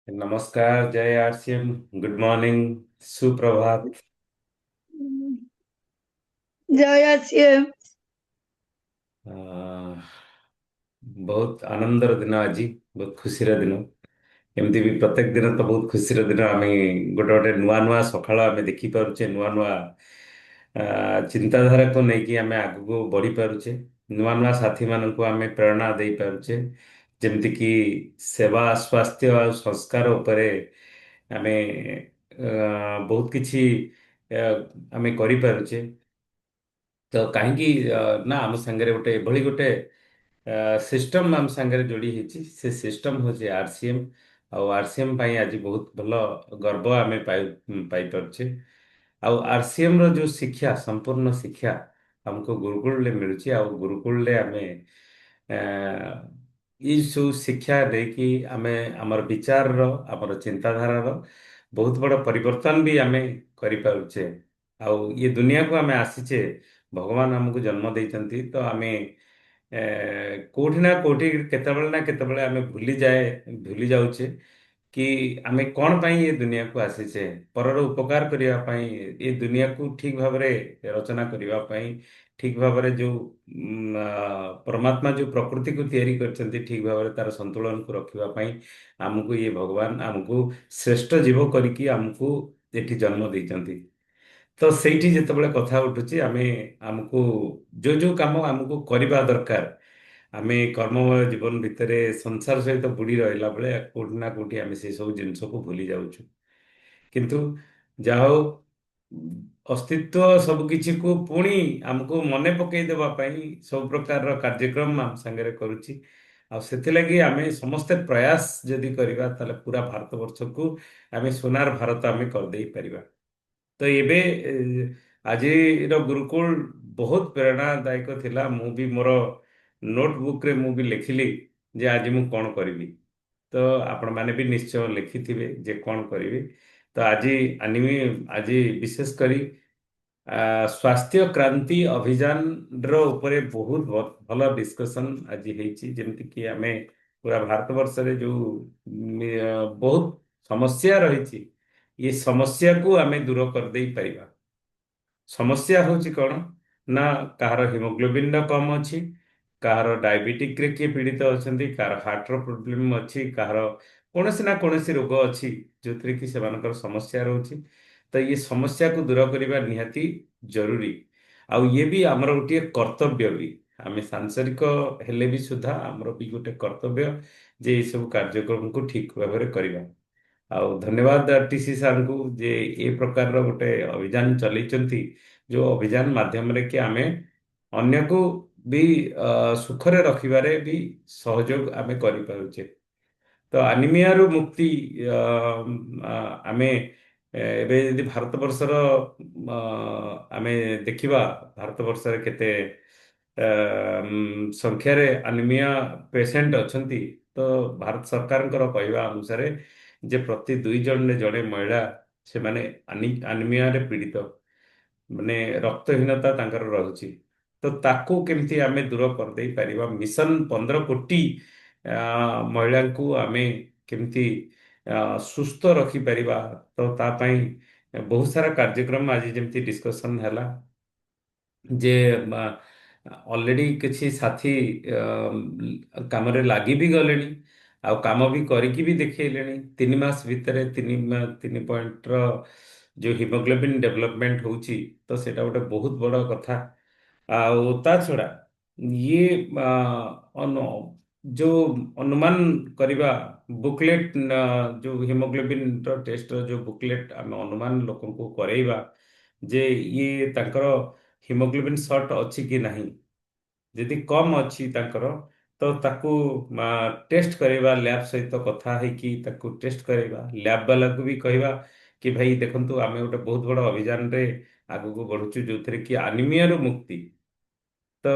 नमस्कार, जय RCM. Good morning, सुप्रभात। ଜୟ ଆସିଏ। ଆ, ବହୁତ ଆନନ୍ଦର ଦିନ ଆଜି, ବହୁତ ଖୁସିର ଦିନ। ଏମିତି ବି ପ୍ରତ୍ୟେକ ଦିନ ତ ବହୁତ ଖୁସିର ଦିନ। ଆମେ ଗୋଟେ ଗୋଟେ ନୂଆ ନୂଆ ସକାଳ ଆମେ ଦେଖିପାରୁଛେ, ନୂଆ ନୂଆ ଚିନ୍ତାଧାରାକୁ ନେଇକି ଆମେ ଆଗକୁ ବଢି ପାରୁଛେ। ନୂଆ ନୂଆ ସାଥୀମାନଙ୍କୁ ଆମେ ପ୍ରେରଣା ଦେଇପାରୁଛେ, ଯେମିତିକି ସେବା, ସ୍ୱାସ୍ଥ୍ୟ ଆଉ ସଂସ୍କାର ଉପରେ ଆମେ ବହୁତ କିଛି ଆ, ଆମେ କରିପାରୁଛେ। ତ କାହିଁକି ନା ଆମ ସାଙ୍ଗରେ ଗୋଟେ ଏଭଳି ଗୋଟେ ସିଷ୍ଟମ ଆମ ସାଙ୍ଗରେ ଯୋଡି ହେଇଛି। ସେ ସିଷ୍ଟମ ହଉଛି ଆରସିଏମ। ଆଉ ଆରସିଏମ ପାଇଁ ଆଜି ବହୁତ ଭଲ ଗର୍ବ ଆମେ ପାଇପାରୁଛେ। ଆଉ ଆରସିଏମ ର ଯୋଉ ଶିକ୍ଷା, ସମ୍ପୂର୍ଣ୍ଣ ଶିକ୍ଷା ଆମକୁ ଗୁରୁକୁଳରେ ମିଳୁଛି। ଆଉ ଗୁରୁକୁଳରେ ଆମେ ଆ, ଏଇ ସବୁ ଶିକ୍ଷା ଦେଇକି ଆମେ ଆମର ବିଚାରର, ଆମର ଚିନ୍ତାଧାରାର ବହୁତ ବଡ଼ ପରିବର୍ତ୍ତନ ବି ଆମେ କରିପାରୁଛେ। ଆଉ ଇଏ ଦୁନିଆକୁ ଆମେ ଆସିଛେ, ଭଗବାନ ଆମକୁ ଜନ୍ମ ଦେଇଛନ୍ତି। ତ ଆମେ କୋଉଠି ନା କୋଉଠି କେତେବେଳେ ନା କେତେବେଳେ ଆମେ ଭୁଲି ଯାଉଛେ କି ଆମେ କଣ ପାଇଁ ଏ ଦୁନିଆକୁ ଆସିଛେ। ପରର ଉପକାର କରିବା ପାଇଁ, ଏ ଦୁନିଆକୁ ଠିକ ଭାବରେ ରଚନା କରିବା ପାଇଁ, ଠିକ ଭାବରେ ଯୋଉ ପରମାତ୍ମା ଯୋଉ ପ୍ରକୃତିକୁ ତିଆରି କରିଛନ୍ତି ଠିକ ଭାବରେ ତାର ସନ୍ତୁଳନକୁ ରଖିବା ପାଇଁ ଆମକୁ ଇଏ ଭଗବାନ ଆମକୁ ଶ୍ରେଷ୍ଠ ଜୀବ କରିକି ଆମକୁ ଏଠି ଜନ୍ମ ଦେଇଛନ୍ତି। ତ ସେଇଠି ଯେତେବେଳେ କଥା ଉଠୁଛି, ଆମକୁ ଯୋଉ ଯୋଉ କାମ ଆମକୁ କରିବା ଦରକାର, ଆମେ କର୍ମମୟ ଜୀବନ ଭିତରେ ସଂସାର ସହିତ ବୁଡ଼ି ରହିଲା ବେଳେ କୋଉଠି ନା କୋଉଠି ଆମେ ସେ ସବୁ ଜିନିଷକୁ ଭୁଲି ଯାଉଛୁ। କିନ୍ତୁ ଯାହା ହଉ, ଅସ୍ତିତ୍ୱ ସବୁ କିଛିକୁ ପୁଣି ଆମକୁ ମନେ ପକେଇ ଦେବା ପାଇଁ ସବୁ ପ୍ରକାରର କାର୍ଯ୍ୟକ୍ରମ ଆମ ସାଙ୍ଗରେ କରୁଛି। ଆଉ ସେଥିଲାଗି ଆମେ ସମସ୍ତେ ପ୍ରୟାସ ଯଦି କରିବା, ତାହେଲେ ପୁରା ଭାରତବର୍ଷକୁ ଆମେ ସୁନାର ଭାରତ ଆମେ କରିଦେଇ ପାରିବା। ତ ଏବେ ଆଜିର ଗୁରୁକୁଳ ବହୁତ ପ୍ରେରଣାଦାୟକ ଥିଲା। ମୁଁ ବି ମୋର ନୋଟବୁକ୍ରେ ମୁଁ ବି ଲେଖିଲି ଯେ ଆଜି ମୁଁ କଣ କରିବି। ତ ଆପଣମାନେ ବି ନିଶ୍ଚୟ ଲେଖିଥିବେ ଯେ କଣ କରିବେ। ତ ଆଜି ବିଶେଷ କରି ସ୍ୱାସ୍ଥ୍ୟ କ୍ରାନ୍ତି ଅଭିଯାନର ଉପରେ ବହୁତ ଭଲ ଡିସ୍କସନ୍ ଆଜି ହେଇଛି। ଯେମିତିକି ଆମେ ପୁରା ଭାରତବର୍ଷରେ ଯୋଉ ବହୁତ ସମସ୍ୟା ରହିଛି, ଏ ସମସ୍ୟାକୁ ଆମେ ଦୂର କରିଦେଇ ପାରିବା। ସମସ୍ୟା ହଉଛି କଣ ନା, କାହାର ହିମୋଗ୍ଲୋବିନଟା କମ୍ ଅଛି, କାହାର ଡାଇବେଟିକରେ କିଏ ପୀଡ଼ିତ ଅଛନ୍ତି, କାହାର ହାର୍ଟର ପ୍ରୋବ୍ଲେମ ଅଛି, କାହାର କୌଣସି ନା କୌଣସି ରୋଗ ଅଛି ଯୋଉଥିରେ କି ସେମାନଙ୍କର ସମସ୍ୟା ରହୁଛି। ତ ଇଏ ସମସ୍ୟାକୁ ଦୂର କରିବା ନିହାତି ଜରୁରୀ। ଆଉ ଇଏ ବି ଆମର ଗୋଟିଏ କର୍ତ୍ତବ୍ୟ ବି। ଆମେ ସାଂସାରିକ ହେଲେ ବି ସୁଦ୍ଧା ଆମର ବି ଗୋଟେ କର୍ତ୍ତବ୍ୟ ଯେ ଏସବୁ କାର୍ଯ୍ୟକ୍ରମକୁ ଠିକ ଭାବରେ କରିବା। ଆଉ ଧନ୍ୟବାଦ ଟିସି ସାର୍ଙ୍କୁ ଯେ ଏ ପ୍ରକାରର ଗୋଟେ ଅଭିଯାନ ଚଲେଇଛନ୍ତି, ଯୋଉ ଅଭିଯାନ ମାଧ୍ୟମରେ କି ଆମେ ଅନ୍ୟକୁ ବି ସୁଖରେ ରଖିବାରେ ବି ସହଯୋଗ ଆମେ କରିପାରୁଛେ। ତ ଆନିମିଆରୁ ମୁକ୍ତି ଅ, ଆ, ଆମେ ଏବେ ଯଦି ଭାରତବର୍ଷର ଆମେ ଦେଖିବା, ଭାରତବର୍ଷରେ କେତେ ସଂଖ୍ୟାରେ ଆନିମିଆ ପେସେଣ୍ଟ ଅଛନ୍ତି। ତ ଭାରତ ସରକାରଙ୍କର କହିବା ଅନୁସାରେ ଯେ ପ୍ରତି 2 ଜଣରେ ଜଣେ ମହିଳା ସେମାନେ ଆନିମିଆରେ ପୀଡ଼ିତ, ମାନେ ରକ୍ତହୀନତା ତାଙ୍କର ରହୁଛି। ତ ତାକୁ କେମିତି ଆମେ ଦୂର କରିଦେଇ ପାରିବା, ମିଶନ 15 କୋଟି ମହିଳାଙ୍କୁ ଆମେ କେମିତି ସୁସ୍ଥ ରଖିପାରିବା। ତ ତା ପାଇଁ ବହୁତ ସାରା କାର୍ଯ୍ୟକ୍ରମ ଆଜି ଯେମିତି ଡିସ୍କସନ ହେଲା ଯେ ଅଲରେଡି କିଛି ସାଥୀ କାମରେ ଲାଗି ବି ଗଲେଣି, ଆଉ କାମ ବି କରିକି ବି ଦେଖେଇଲେଣି। 3 ମାସ ଭିତରେ 3 ପଏଣ୍ଟର ଯୋଉ ହିମୋଗ୍ଲୋବିନ ଡେଭଲପମେଣ୍ଟ ହଉଛି, ତ ସେଇଟା ଗୋଟେ ବହୁତ ବଡ଼ କଥା। ଆଉ ତା ଛଡ଼ା ଇଏ ଆ, ଅନ- ଯୋଉ ଅନୁମାନ କରିବା ବୁକଲେଟ୍, ଯୋଉ ହିମୋଗ୍ଲୋବିନର ଟେଷ୍ଟର ଯୋଉ ବୁକଲେଟ୍ ଆମେ ଅନୁମାନ ଲୋକଙ୍କୁ କରେଇବା ଯେ ଇଏ ତାଙ୍କର ହିମୋଗ୍ଲୋବିନ ସର୍ଟ ଅଛି କି ନାହିଁ। ଯଦି କମ୍ ଅଛି ତାଙ୍କର, ତ ତାକୁ ଟେଷ୍ଟ କରିବା, ଲ୍ୟାବ୍ ସହିତ କଥା ହେଇକି ତାକୁ ଟେଷ୍ଟ କରାଇବା। ଲ୍ୟାବ୍ ବାଲାକୁ ବି କହିବା କି ଭାଇ ଦେଖନ୍ତୁ, ଆମେ ଗୋଟେ ବହୁତ ବଡ଼ ଅଭିଯାନରେ ଆଗକୁ ବଢୁଛୁ ଯୋଉଥିରେ କି ଆନିମିଆରୁ ମୁକ୍ତି। ତ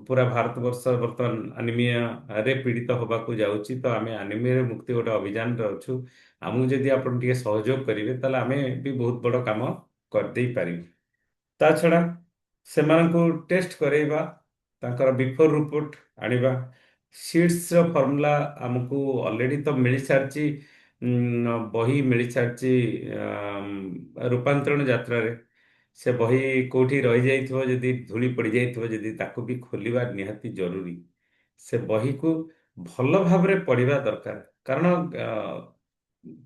ପୁରା ଭାରତବର୍ଷ ବର୍ତ୍ତମାନ ଆନିମିଆରେ ପୀଡ଼ିତ ହବାକୁ ଯାଉଛି। ତ ଆମେ ଆନିମିଆରେ ମୁକ୍ତି ଗୋଟେ ଅଭିଯାନରେ ଅଛୁ। ଆମକୁ ଯଦି ଆପଣ ଟିକେ ସହଯୋଗ କରିବେ, ତାହେଲେ ଆମେ ବି ବହୁତ ବଡ଼ କାମ କରିଦେଇ ପାରିବୁ। ତା ଛଡ଼ା ସେମାନଙ୍କୁ ଟେଷ୍ଟ କରେଇବା, ତାଙ୍କର ବିଫୋର ରିପୋର୍ଟ ଆଣିବା। ସିଡ୍ସର ଫର୍ମୁଲା ଆମକୁ ଅଲରେଡି ତ ମିଳିସାରିଛି ବହି ମିଳିସାରିଛି ରୂପାନ୍ତରଣ ଯାତ୍ରାରେ। ସେ ବହି କୋଉଠି ରହିଯାଇଥିବ, ଯଦି ଧୂଳି ପଡ଼ିଯାଇଥିବ, ଯଦି ତାକୁ ବି ଖୋଲିବା ନିହାତି ଜରୁରୀ। ସେ ବହିକୁ ଭଲ ଭାବରେ ପଢ଼ିବା ଦରକାର। କାରଣ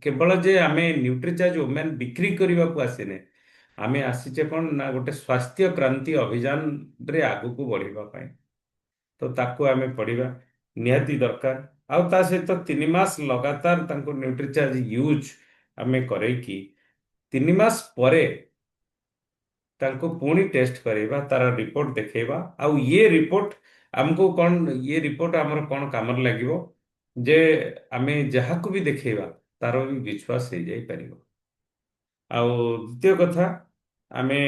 କେବଳ ଯେ ଆମେ ନ୍ୟୁଟ୍ରିଚାର୍ଜ ଓମେନ୍ ବିକ୍ରି କରିବାକୁ ଆସିନେ, ଆମେ ଆସିଛେ କଣ ନା ଗୋଟେ ସ୍ୱାସ୍ଥ୍ୟ କ୍ରାନ୍ତି ଅଭିଯାନରେ ଆଗକୁ ବଢ଼ିବା ପାଇଁ। ତ ତାକୁ ଆମେ ପଢ଼ିବା ନିହାତି ଦରକାର। ଆଉ ତା ସହିତ 3 ମାସ ଲଗାତାର ତାଙ୍କୁ ନ୍ୟୁଟ୍ରିଚାର୍ଜ ୟୁଜ୍ ଆମେ କରେଇକି 3 ମାସ ପରେ ତାଙ୍କୁ ପୁଣି ଟେଷ୍ଟ କରେଇବା, ତାର ରିପୋର୍ଟ ଦେଖେଇବା। ଆଉ ଇଏ ରିପୋର୍ଟ ଆମର କଣ କାମରେ ଲାଗିବ, ଯେ ଆମେ ଯାହାକୁ ବି ଦେଖେଇବା ତାର ବି ବିଶ୍ୱାସ ହେଇଯାଇପାରିବ। ଆଉ ଦ୍ୱିତୀୟ କଥା, ଆମେ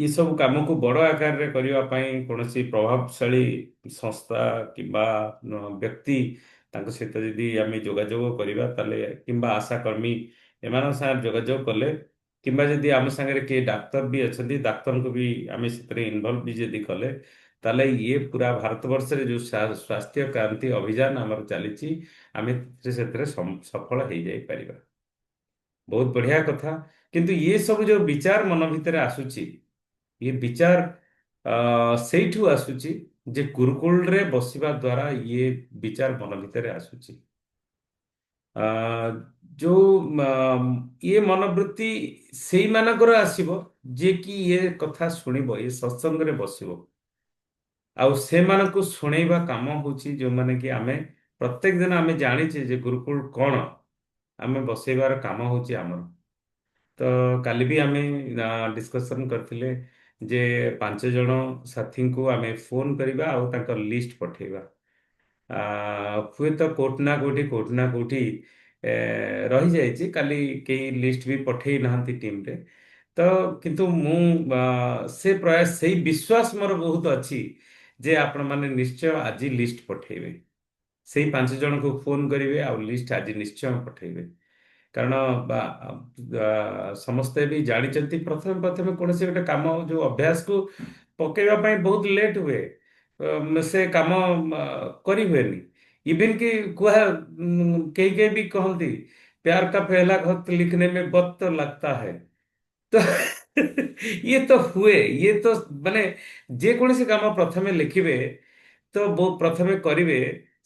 ଏ ସବୁ କାମକୁ ବଡ଼ ଆକାରରେ କରିବା ପାଇଁ କୌଣସି ପ୍ରଭାବଶାଳୀ ସଂସ୍ଥା କିମ୍ବା ବ୍ୟକ୍ତି ତାଙ୍କ ସହିତ ଯଦି ଆମେ ଯୋଗାଯୋଗ କରିବା, ତାହେଲେ କିମ୍ବା ଆଶା କର୍ମୀ ଏମାନଙ୍କ ସାଙ୍ଗରେ ଯୋଗାଯୋଗ କଲେ, କିମ୍ବା ଯଦି ଆମ ସାଙ୍ଗରେ କିଏ ଡାକ୍ତର ବି ଅଛନ୍ତି, ଡାକ୍ତରଙ୍କୁ ବି ଆମେ ସେଥିରେ ଇନଭଲ୍ଭ ବି ଯଦି କଲେ, ତାହେଲେ ଇଏ ପୁରା ଭାରତବର୍ଷରେ ଯେଉଁ ସ୍ୱାସ୍ଥ୍ୟ କ୍ରାନ୍ତି ଅଭିଯାନ ଆମର ଚାଲିଛି, ଆମେ ସେଥିରେ ସଫଳ ହେଇଯାଇପାରିବା। ବହୁତ ବଢିଆ କଥା। କିନ୍ତୁ ଇଏ ସବୁ ଯୋଉ ବିଚାର ମନ ଭିତରେ ଆସୁଛି, ଇଏ ବିଚାର ସେଇଠୁ ଆସୁଛି ଯେ ଗୁରୁକୁଳରେ ବସିବା ଦ୍ୱାରା ଇଏ ବିଚାର ମନ ଭିତରେ ଆସୁଛି। ଆ, ଯୋଉ ଇଏ ମନୋବୃତ୍ତି ସେଇମାନଙ୍କର ଆସିବ ଯିଏ କି ଇଏ କଥା ଶୁଣିବ, ଇଏ ସତ୍ସଙ୍ଗରେ ବସିବ। ଆଉ ସେମାନଙ୍କୁ ଶୁଣେଇବା କାମ ହଉଛି ଯୋଉମାନେ କି ଆମେ ପ୍ରତ୍ୟେକ ଦିନ ଆମେ ଜାଣିଛେ ଯେ ଗୁରୁକୁଳ କଣ, ଆମେ ବସେଇବାର କାମ ହଉଛି ଆମର। ତ କାଲି ବି ଆମେ ଡିସ୍କସନ୍ କରିଥିଲେ ଯେ 5 ଜଣ ସାଥୀଙ୍କୁ ଆମେ ଫୋନ୍ କରିବା ଆଉ ତାଙ୍କ ଲିଷ୍ଟ ପଠେଇବା। ହୁଏତ କୋଉଠି ନା କୋଉଠି ଏ, ରହିଯାଇଛି, କାଲି କେହି ଲିଷ୍ଟ ବି ପଠେଇ ନାହାନ୍ତି ଟିମରେ। ତ କିନ୍ତୁ ମୁଁ ସେ ପ୍ରୟାସ, ସେଇ ବିଶ୍ୱାସ ମୋର ବହୁତ ଅଛି ଯେ ଆପଣମାନେ ନିଶ୍ଚୟ ଆଜି ଲିଷ୍ଟ ପଠେଇବେ। ସେଇ 5 ଜଣଙ୍କୁ ଫୋନ୍ କରିବେ ଆଉ ଲିଷ୍ଟ ଆଜି ନିଶ୍ଚୟ ପଠେଇବେ। କାରଣ ସମସ୍ତେ ବି ଜାଣିଛନ୍ତି, ପ୍ରଥମେ ପ୍ରଥମେ କୌଣସି ଗୋଟେ କାମ ଯୋଉ ଅଭ୍ୟାସକୁ ପକେଇବା ପାଇଁ ବହୁତ ଲେଟ୍ ହୁଏ। ସେ କାମ କରି ହୁଏନି। ଇଭିନ୍ କି କେହି କେହି ବି କହନ୍ତି ପ୍ୟାର का पहला खत लिखने में वक्त तो लगता है। ତ ଇଏ ତ ହୁଏ, ଇଏ ତ ମାନେ ଯେକୌଣସି କାମ ପ୍ରଥମେ ଲେଖିବେ ତ ପ୍ରଥମେ କରିବେ,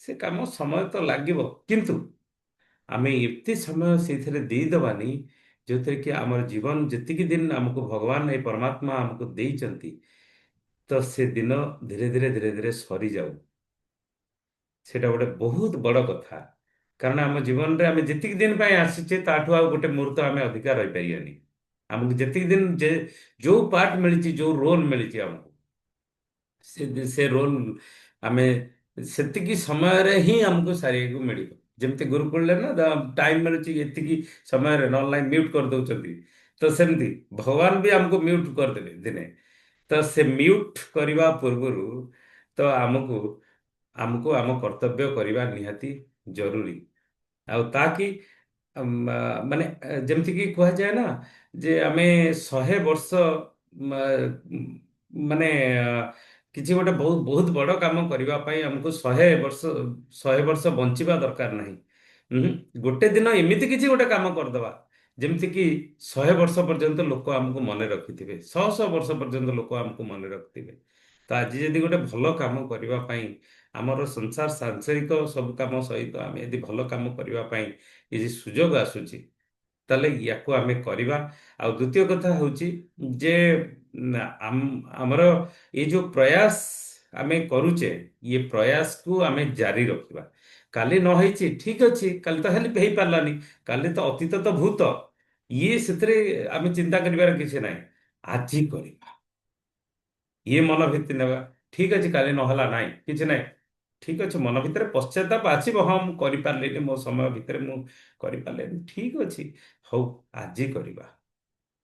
ସେ କାମ ସମୟ ତ ଲାଗିବ। କିନ୍ତୁ ଆମେ ଏତେ ସମୟ ସେଇଥିରେ ଦେଇଦେବାନି ଯେଉଁଥିରେ କି ଆମର ଜୀବନ ଯେତିକି ଦିନ ଆମକୁ ଭଗବାନ, ଏ ପରମାତ୍ମା ଆମକୁ ଦେଇଛନ୍ତି, ତ ସେ ଦିନ ଧୀରେ ଧୀରେ ଧୀରେ ଧୀରେ ସରିଯାଉ। ସେଇଟା ଗୋଟେ ବହୁତ ବଡ଼ କଥା। କାରଣ ଆମ ଜୀବନରେ ଆମେ ଯେତିକି ଦିନ ପାଇଁ ଆସିଛେ ତାଠୁ ଆଉ ଗୋଟେ ମୁହୂର୍ତ୍ତ ଆମେ ଅଧିକା ରହିପାରିବାନି। ଆମକୁ ଯେତିକି ଦିନ ଯୋଉ ପାର୍ଟ ମିଳିଛି, ଯୋଉ ରୋଲ ମିଳିଛି ଆମକୁ, ସେ ରୋଲ ଆମେ ସେତିକି ସମୟରେ ହିଁ ଆମକୁ ସାରିବାକୁ ମିଳିବ। ଯେମିତି ଗୁରୁକୁଳରେ ନା ଟାଇମ ମିଳୁଛି ଏତିକି ସମୟରେ, ନହେଲେ ନାହିଁ ମ୍ୟୁଟ୍ କରିଦଉଛନ୍ତି। ତ ସେମିତି ଭଗବାନ ବି ଆମକୁ ମ୍ୟୁଟ୍ କରିଦେବେ ଦିନେ। ତ ସେ ମ୍ୟୁଟ୍ କରିବା ପୂର୍ବରୁ ତ ଆମକୁ ଆମକୁ ଆମ କର୍ତ୍ତବ୍ୟ କରିବା ନିହାତି ଜରୁରୀ। ଆଉ ତାକି ମାନେ ଯେମିତିକି କୁହାଯାଏ ନା ଯେ ଆମେ 100 ବର୍ଷ ମାନେ କିଛି ଗୋଟେ ବହୁତ ବହୁତ ବଡ଼ କାମ କରିବା ପାଇଁ ଆମକୁ 100 ବର୍ଷ ବଞ୍ଚିବା ଦରକାର ନାହିଁ। ଉହୁଁ, ଗୋଟେ ଦିନ ଏମିତି କିଛି ଗୋଟେ କାମ କରିଦେବା ଯେମିତିକି 100 ବର୍ଷ ପର୍ଯ୍ୟନ୍ତ ଲୋକ ଆମକୁ ମନେ ରଖିଥିବେ, ଶହ ଶହ ବର୍ଷ ପର୍ଯ୍ୟନ୍ତ ଲୋକ ଆମକୁ ମନେ ରଖିଥିବେ। ତ ଆଜି ଯଦି ଗୋଟେ ଭଲ କାମ କରିବା ପାଇଁ, ଆମର ସଂସାର ସାଂସାରିକ ସବୁ କାମ ସହିତ ଆମେ ଯଦି ଭଲ କାମ କରିବା ପାଇଁ କିଛି ସୁଯୋଗ ଆସୁଛି, ତାହେଲେ ୟାକୁ ଆମେ କରିବା। ଆଉ ଦ୍ୱିତୀୟ କଥା ହେଉଛି ଯେ ଆମର ଏଇ ଯୋଉ ପ୍ରୟାସ ଆମେ କରୁଛେ, ଇଏ ପ୍ରୟାସକୁ ଆମେ ଜାରି ରଖିବା। କାଲି ନ ହେଇଛି ଠିକ ଅଛି, କାଲି ତ ହେଲେ ହେଇପାରିଲାନି, କାଲି ତ ଅତୀତ ତ ଭୂତ, ଇଏ ସେଥିରେ ଆମେ ଚିନ୍ତା କରିବାର କିଛି ନାହିଁ। ଆଜି କରିବା, ଇଏ ମନ ଭିତ୍ତି ନେବା। ଠିକ ଅଛି, କାଲି ନହେଲା, ନାହିଁ କିଛି ନାହିଁ, ଠିକ ଅଛି। ମନ ଭିତରେ ପଶ୍ଚାତାପ ଆସିବ, ହଁ ମୁଁ କରିପାରିଲିନି, ମୋ ସମୟ ଭିତରେ ମୁଁ କରିପାରିଲିନି, ଠିକ ଅଛି। ହଉ, ଆଜି କରିବା।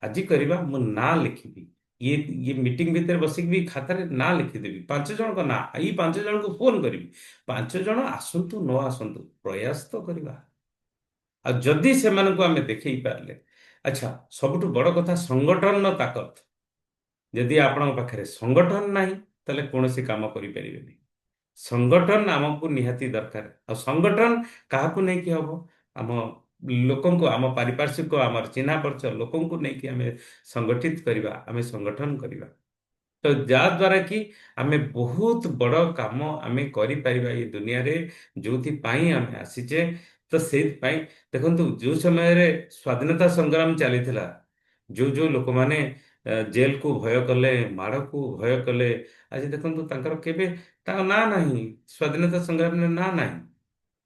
ଆଜି କରିବା, ମୁଁ ନାଁ ଲେଖିବି। ଇଏ ଇଏ ମିଟିଂ ଭିତରେ ବସିକି ବି ଖାତାରେ ନାଁ ଲେଖିଦେବି, 5 ଜଣଙ୍କ ନାଁ। ଏଇ 5 ଜଣଙ୍କୁ ଫୋନ କରିବି। 5 ଜଣ ଆସନ୍ତୁ ନ ଆସନ୍ତୁ, ପ୍ରୟାସ ତ କରିବା। ଆଉ ଯଦି ସେମାନଙ୍କୁ ଆମେ ଦେଖେଇ ପାରିଲେ, ଆଚ୍ଛା, ସବୁଠୁ ବଡ଼ କଥା ସଂଗଠନର ତାକତ। ଯଦି ଆପଣଙ୍କ ପାଖରେ ସଂଗଠନ ନାହିଁ, ତାହେଲେ କୌଣସି କାମ କରିପାରିବେନି। ସଂଗଠନ ଆମକୁ ନିହାତି ଦରକାର। ଆଉ ସଂଗଠନ କାହାକୁ ନେଇକି ହବ? ଆମ ଲୋକଙ୍କୁ, ଆମ ପାରିପାର୍ଶ୍ୱିକ, ଆମର ଚିହ୍ନା ପରିଚୟ ଲୋକଙ୍କୁ ନେଇକି ଆମେ ସଂଗଠିତ କରିବା, ଆମେ ସଂଗଠନ କରିବା। ତ ଯାହା ଦ୍ୱାରା କି ଆମେ ବହୁତ ବଡ଼ କାମ ଆମେ କରିପାରିବା ଏଇ ଦୁନିଆରେ, ଯୋଉଥିପାଇଁ ଆମେ ଆସିଛେ। ତ ସେଇଥିପାଇଁ ଦେଖନ୍ତୁ, ଯୋଉ ସମୟରେ ସ୍ୱାଧୀନତା ସଂଗ୍ରାମ ଚାଲିଥିଲା, ଯୋଉ ଯୋଉ ଲୋକମାନେ ଜେଲକୁ ଭୟ କଲେ, ମାଡ଼କୁ ଭୟ କଲେ, ଆଜି ଦେଖନ୍ତୁ ତାଙ୍କର କେବେ ତାଙ୍କ ନାଁ ନାହିଁ, ସ୍ୱାଧୀନତା ସଂଗ୍ରାମୀର ନାଁ ନାହିଁ।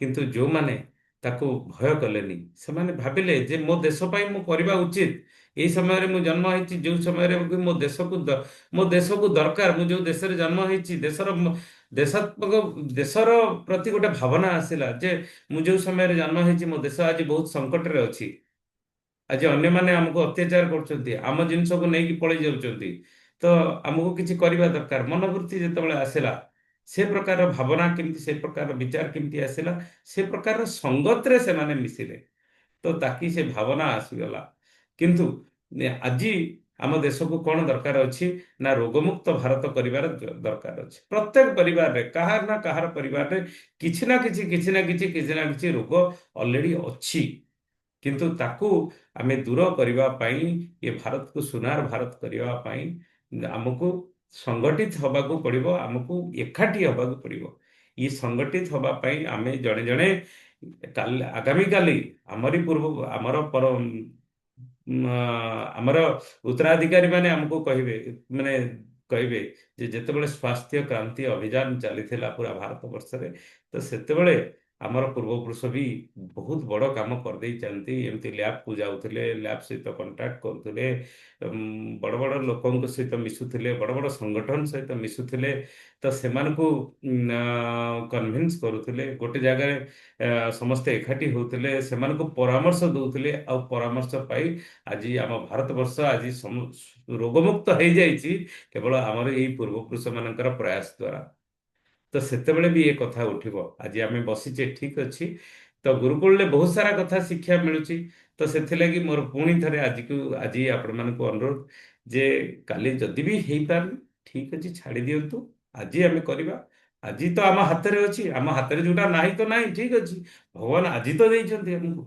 କିନ୍ତୁ ଯୋଉମାନେ ତାକୁ ଭୟ କଲେନି, ସେମାନେ ଭାବିଲେ ଯେ ମୋ ଦେଶ ପାଇଁ ମୁଁ କରିବା ଉଚିତ। ଏଇ ସମୟରେ ମୁଁ ଜନ୍ମ ହେଇଛି, ଯୋଉ ସମୟରେ କି ମୋ ଦେଶକୁ ଦରକାର, ମୁଁ ଯୋଉ ଦେଶରେ ଜନ୍ମ ହେଇଛି, ଦେଶାତ୍ମକ ଦେଶର ପ୍ରତି ଗୋଟେ ଭାବନା ଆସିଲା ଯେ ମୁଁ ଯୋଉ ସମୟରେ ଜନ୍ମ ହେଇଛି, ମୋ ଦେଶ ଆଜି ବହୁତ ସଙ୍କଟରେ ଅଛି। ଆଜି ଅନ୍ୟମାନେ ଆମକୁ ଅତ୍ୟାଚାର କରୁଛନ୍ତି, ଆମ ଜିନିଷକୁ ନେଇକି ପଳେଇ ଯାଉଛନ୍ତି। ତ ଆମକୁ କିଛି କରିବା ଦରକାର। ମନୋବୃତ୍ତି ଯେତେବେଳେ ଆସିଲା, ସେ ପ୍ରକାର ଭାବନା କେମିତି, ସେ ପ୍ରକାର ବିଚାର କେମିତି ଆସିଲା, ସେ ପ୍ରକାର ସଙ୍ଗତରେ ସେମାନେ ମିଶିଲେ। ତ ତାକି ସେ ଭାବନା ଆସିଗଲା। କିନ୍ତୁ ଆଜି ଆମ ଦେଶକୁ କଣ ଦରକାର ଅଛି ନା, ରୋଗମୁକ୍ତ ଭାରତ କରିବାର ଦରକାର ଅଛି। ପ୍ରତ୍ୟେକ ପରିବାରରେ, କାହାର ନା କାହାର ପରିବାରରେ କିଛି ନା କିଛି, କିଛି ନା କିଛି, କିଛି ନା କିଛି ରୋଗ ଅଲରେଡି ଅଛି। କିନ୍ତୁ ତାକୁ ଆମେ ଦୂର କରିବା ପାଇଁ, ଏ ଭାରତକୁ ସୁନାର ଭାରତ କରିବା ପାଇଁ ଆମକୁ ସଂଗଠିତ ହବାକୁ ପଡ଼ିବ, ଆମକୁ ଏକାଠି ହବାକୁ ପଡ଼ିବ। ଏ ସଂଗଠିତ ହବା ପାଇଁ ଆମେ ଜଣେ ଜଣେ କାଲି, ଆଗାମୀକାଲି ଆମରି ପୂର୍ବ, ଆମର ଆମର ଉତ୍ତରାଧିକାରୀ ମାନେ ଆମକୁ କହିବେ, ମାନେ କହିବେ ଯେ ଯେତେବେଳେ ସ୍ୱାସ୍ଥ୍ୟ କ୍ରାନ୍ତି ଅଭିଯାନ ଚାଲିଥିଲା ପୁରା ଭାରତ ବର୍ଷରେ, ତ ସେତେବେଳେ ଆମର ପୂର୍ବପୁରୁଷ ବି ବହୁତ ବଡ଼ କାମ କରିଦେଇଛନ୍ତି। ଏମିତି ଲ୍ୟାବକୁ ଯାଉଥିଲେ, ଲ୍ୟାବ ସହିତ କଣ୍ଟାକ୍ଟ କରୁଥିଲେ, ବଡ଼ ବଡ଼ ଲୋକଙ୍କ ସହିତ ମିଶୁଥିଲେ, ବଡ଼ ବଡ଼ ସଂଗଠନ ସହିତ ମିଶୁଥିଲେ। ତ ସେମାନଙ୍କୁ କନଭିନ୍ସ କରୁଥିଲେ, ଗୋଟେ ଜାଗାରେ ସମସ୍ତେ ଏକାଠି ହଉଥିଲେ, ସେମାନଙ୍କୁ ପରାମର୍ଶ ଦଉଥିଲେ। ଆଉ ପରାମର୍ଶ ପାଇ ଆଜି ଆମ ଭାରତବର୍ଷ ଆଜି ରୋଗମୁକ୍ତ ହେଇଯାଇଛି, କେବଳ ଆମର ଏଇ ପୂର୍ବପୁରୁଷ ମାନଙ୍କର ପ୍ରୟାସ ଦ୍ୱାରା। ତ ସେତେବେଳେ ବି ଏ କଥା ଉଠିବ। ଆଜି ଆମେ ବସିଛେ, ଠିକ ଅଛି। ତ ଗୁରୁକୁଳରେ ବହୁତ ସାରା କଥା ଶିକ୍ଷା ମିଳୁଛି। ତ ସେଥିଲାଗି ମୋର ପୁଣି ଥରେ ଆଜି ଆପଣମାନଙ୍କୁ ଅନୁରୋଧ ଯେ କାଲି ଯଦି ବି ହେଇପାରୁନି, ଠିକ ଅଛି, ଛାଡ଼ି ଦିଅନ୍ତୁ। ଆଜି ଆମେ କରିବା। ଆଜି ତ ଆମ ହାତରେ ଅଛି, ଆମ ହାତରେ ଯୋଉଟା ନାହିଁ ତ ନାହିଁ, ଠିକ ଅଛି। ଭଗବାନ ଆଜି ତ ଦେଇଛନ୍ତି ଆମକୁ।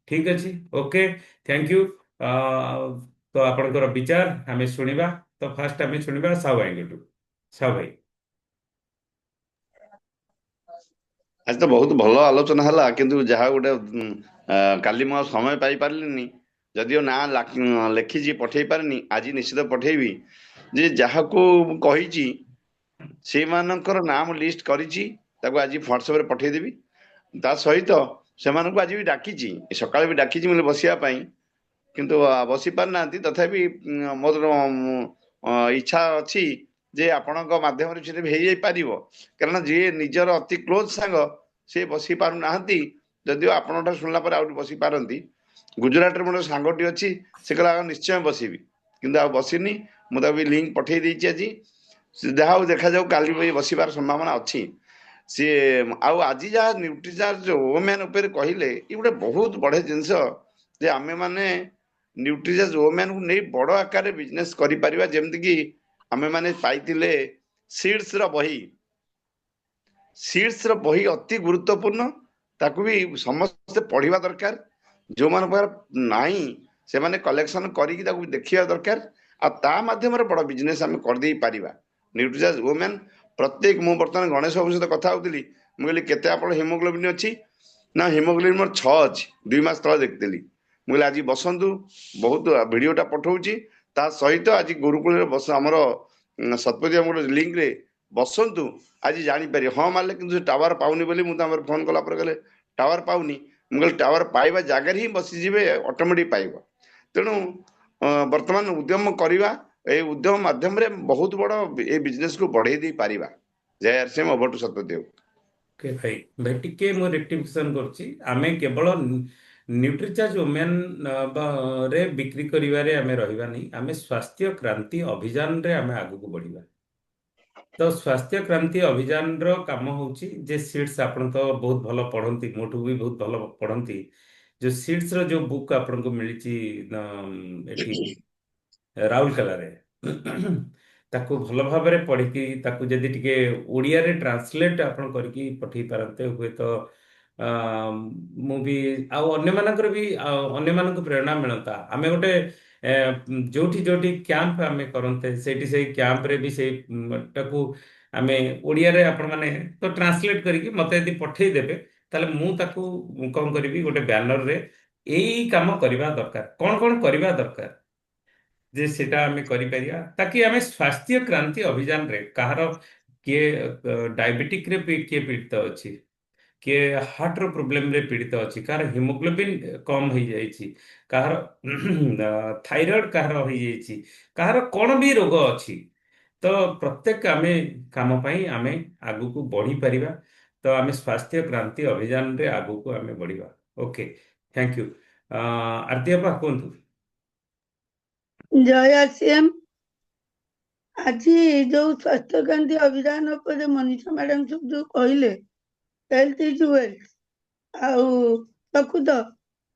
ଠିକ ଅଛି, ଓକେ, ଥ୍ୟାଙ୍କ ୟୁ। ତ ଆପଣଙ୍କର ବିଚାର ଆମେ ଶୁଣିବା। ତ ଫାଷ୍ଟ ଆମେ ଶୁଣିବା ସାହୁ ଭାଇଙ୍କଠୁ। ସାହୁ ଭାଇ। ଆଜି ତ ବହୁତ ଭଲ ଆଲୋଚନା ହେଲା, କିନ୍ତୁ ଯାହା ଗୋଟେ କାଲି ମୁଁ ଆଉ ସମୟ ପାଇପାରିଲିନି, ଯଦିଓ ନାଁ ଲେଖିଛି ପଠେଇ ପାରିନି, ଆଜି ନିଶ୍ଚିତ ପଠେଇବି। ଯେ ଯାହାକୁ ମୁଁ କହିଛି ସେଇମାନଙ୍କର ନାଁ ମୁଁ ଲିଷ୍ଟ କରିଛି, ତାକୁ ଆଜି ହ୍ୱାଟ୍ସଆପରେ ପଠେଇଦେବି। ତା ସହିତ ସେମାନଙ୍କୁ ଆଜି ବି ଡାକିଛି, ସକାଳେ ବି ଡାକିଛି ମୁଁ ବସିବା ପାଇଁ, କିନ୍ତୁ ବସି ପାରୁନାହାନ୍ତି। ତଥାପି ମୋର ଇଚ୍ଛା ଅଛି ଯେ ଆପଣଙ୍କ ମାଧ୍ୟମରେ ସେଟା ବି ହେଇଯାଇପାରିବ, କାରଣ ଯିଏ ନିଜର ଅତି କ୍ଲୋଜ ସାଙ୍ଗ ସିଏ ବସି ପାରୁନାହାନ୍ତି। ଯଦିଓ ଆପଣଙ୍କଠାରୁ ଶୁଣିଲା ପରେ ଆଉ ବସି ପାରନ୍ତି। ଗୁଜୁରାଟରେ ମୋର ସାଙ୍ଗଟି ଅଛି, ସେ କହିଲା ନିଶ୍ଚୟ ବସିବି, କିନ୍ତୁ ଆଉ ବସିନି। ମୁଁ ତାକୁ ବି ଲିଙ୍କ ପଠେଇ ଦେଇଛି ଆଜି। ଯାହା ହଉ ଦେଖାଯାଉ, କାଲି ବି ବସିବାର ସମ୍ଭାବନା ଅଛି ସିଏ। ଆଉ ଆଜି ଯାହା ନ୍ୟୁଟ୍ରିଚାର୍ଜ ଓମେନ୍ ଉପରେ କହିଲେ, ଏ ଗୋଟେ ବହୁତ ବଢ଼ିଆ ଜିନିଷ ଯେ ଆମେମାନେ ନ୍ୟୁଟ୍ରିଚାର୍ଜ ଓମେନ୍କୁ ନେଇ ବଡ଼ ଆକାରରେ ବିଜନେସ୍ କରିପାରିବା। ଯେମିତିକି ଆମେମାନେ ପାଇଥିଲେ ସିଡ୍ସର ବହି। ସିଡ୍ସର ବହି ଅତି ଗୁରୁତ୍ୱପୂର୍ଣ୍ଣ, ତାକୁ ବି ସମସ୍ତେ ପଢ଼ିବା ଦରକାର। ଯୋଉମାନଙ୍କ ପାଖରେ ନାହିଁ ସେମାନେ କଲେକ୍ସନ କରିକି ତାକୁ ଦେଖିବା ଦରକାର। ଆଉ ତା ମାଧ୍ୟମରେ ବଡ଼ ବିଜନେସ୍ ଆମେ କରିଦେଇ ପାରିବା। ନ୍ୟୁଟ୍ରିଚାର୍ଜ ଓମେନ୍ ପ୍ରତ୍ୟେକ, ମୁଁ ବର୍ତ୍ତମାନ ଗଣେଶ ବାବୁଙ୍କ ସହିତ କଥା ହଉଥିଲି, ମୁଁ କହିଲି କେତେ ଆପଣ ହିମୋଗ୍ଲୋବିନ୍ ଅଛି? ନା ହିମୋଗ୍ଲୋବିନ୍ ମୋର 6 ଅଛି, 2 ମାସ ତଳେ ଦେଖିଥିଲି। ମୁଁ କହିଲି ଆଜି ବସନ୍ତୁ, ବହୁତ ଭିଡ଼ିଓଟା ପଠଉଛି। ତା ସହିତ ଆଜି ଗୁରୁକୁଳରେ ଆମର ଶତପଥୀ ଆମର ଲିଙ୍କରେ ବସନ୍ତୁ, ଆଜି ଜାଣିପାରିବେ। ହଁ ମାରିଲେ କିନ୍ତୁ ଟାୱାର ପାଉନି ବୋଲି ମୁଁ ତାଙ୍କର ଫୋନ କଲା ପରେ କହିଲେ ଟାୱାର ପାଉନି। ମୁଁ କହିଲି ଟାୱାର ପାଇବା ଜାଗାରେ ହିଁ ବସିଯିବେ, ଅଟୋମେଟିକ ପାଇବ। ତେଣୁ ବର୍ତ୍ତମାନ ଉଦ୍ୟମ କରିବା, ଏଇ ଉଦ୍ୟମ ମାଧ୍ୟମରେ ବହୁତ ବଡ଼ ଏ ବିଜନେସକୁ ବଢେଇ ଦେଇ ପାରିବା। ଜୟ RCM, over two Satyadev. Okay ଭାଇ, ଭାଇ ଟିକେ ମୁଁ ରେକ୍ଟିଫିକେସନ କରୁଛି। ଆମେ କେବଳ ନ୍ୟୁଟ୍ରିଚାର୍ଜ ଓମେନ୍ ରେ ବିକ୍ରି କରିବାରେ ଆମେ ରହିବାନି, ଆମେ ସ୍ୱାସ୍ଥ୍ୟ କ୍ରାନ୍ତି ଅଭିଯାନରେ ଆମେ ଆଗକୁ ବଢିବା। ତ ସ୍ୱାସ୍ଥ୍ୟ କ୍ରାନ୍ତି ଅଭିଯାନର କାମ ହଉଛି ଯେ ସିଟ୍ସ, ଆପଣ ତ ବହୁତ ଭଲ ପଢନ୍ତି, ମୋଠୁ ବି ବହୁତ ଭଲ ପଢନ୍ତି। ଯୋଉ ସିଟ୍ସର ଯୋଉ ବୁକ୍ ଆପଣଙ୍କୁ ମିଳିଛି ଏଠି ରାଉରକେଲାରେ, ତାକୁ ଭଲ ଭାବରେ ପଢ଼ିକି ତାକୁ ଯଦି ଟିକେ ଓଡ଼ିଆରେ ଟ୍ରାନ୍ସଲେଟ୍ ଆପଣ କରିକି ପଠେଇ ପାରନ୍ତେ ହୁଏତ ଆ, ମୁଁ ବି ଆଉ ଅନ୍ୟମାନଙ୍କର ବି ଅନ୍ୟମାନଙ୍କୁ ପ୍ରେରଣା ମିଳନ୍ତା। ଆମେ ଗୋଟେ ଏ, ଯୋଉଠି ଯୋଉଠି କ୍ୟାମ୍ପ ଆମେ କରନ୍ତେ ସେଇଠି ସେଇ କ୍ୟାମ୍ପରେ ବି ଟାକୁ ଆମେ ଓଡ଼ିଆରେ ଆପଣମାନେ ତ ଟ୍ରାନ୍ସଲେଟ୍ କରିକି ମୋତେ ଯଦି ପଠେଇଦେବେ ତାହେଲେ ମୁଁ ତାକୁ କଣ କରିବି ଗୋଟେ ବ୍ୟାନରରେ ଏଇ କାମ କରିବା ଦରକାର, କଣ କଣ କରିବା ଦରକାର ଯେ ସେଟା ଆମେ କରିପାରିବା ତାକି ଆମେ ସ୍ୱାସ୍ଥ୍ୟ କ୍ରାନ୍ତି ଅଭିଯାନରେ କାହାର କିଏ ଡାଇବେଟିକରେ କିଏ ପୀଡ଼ିତ ଅଛି, କିଏ ହାର୍ଟର ପ୍ରୋବ୍ଲେମରେ ପୀଡ଼ିତ ଅଛି, କାହାର ହିମୋଗ୍ଲୋବିନ୍ କମ୍ ହେଇଯାଇଛି, କାହାର ଥାଇରଏଡ୍ କାହାର ହେଇଯାଇଛି, କାହାର କ'ଣ ବି ରୋଗ ଅଛି, ତ ପ୍ରତ୍ୟେକ ଆମେ କାମ ପାଇଁ ଆମେ ଆଗକୁ ବଢ଼ିପାରିବା। ତ ଆମେ ସ୍ୱାସ୍ଥ୍ୟ କ୍ରାନ୍ତି ଅଭିଯାନରେ ଆଗକୁ ଆମେ ବଢ଼ିବା। Okay, thank you. ଆରତି ବାପା କୁହନ୍ତୁ। ଜୟ ଆସିଏମ୍। ଆଜି ଯୋଉ ସ୍ୱାସ୍ଥ୍ୟକାନ୍ତି ଅଭିଯାନ ଉପରେ ମନୀଷା ମ୍ୟାଡାମ ସବୁ ଯୋଉ କହିଲେ ହେଲ୍ଥ ଇଜ ୱେଲ୍ଥ, ଆଉ ପ୍ରକୃତ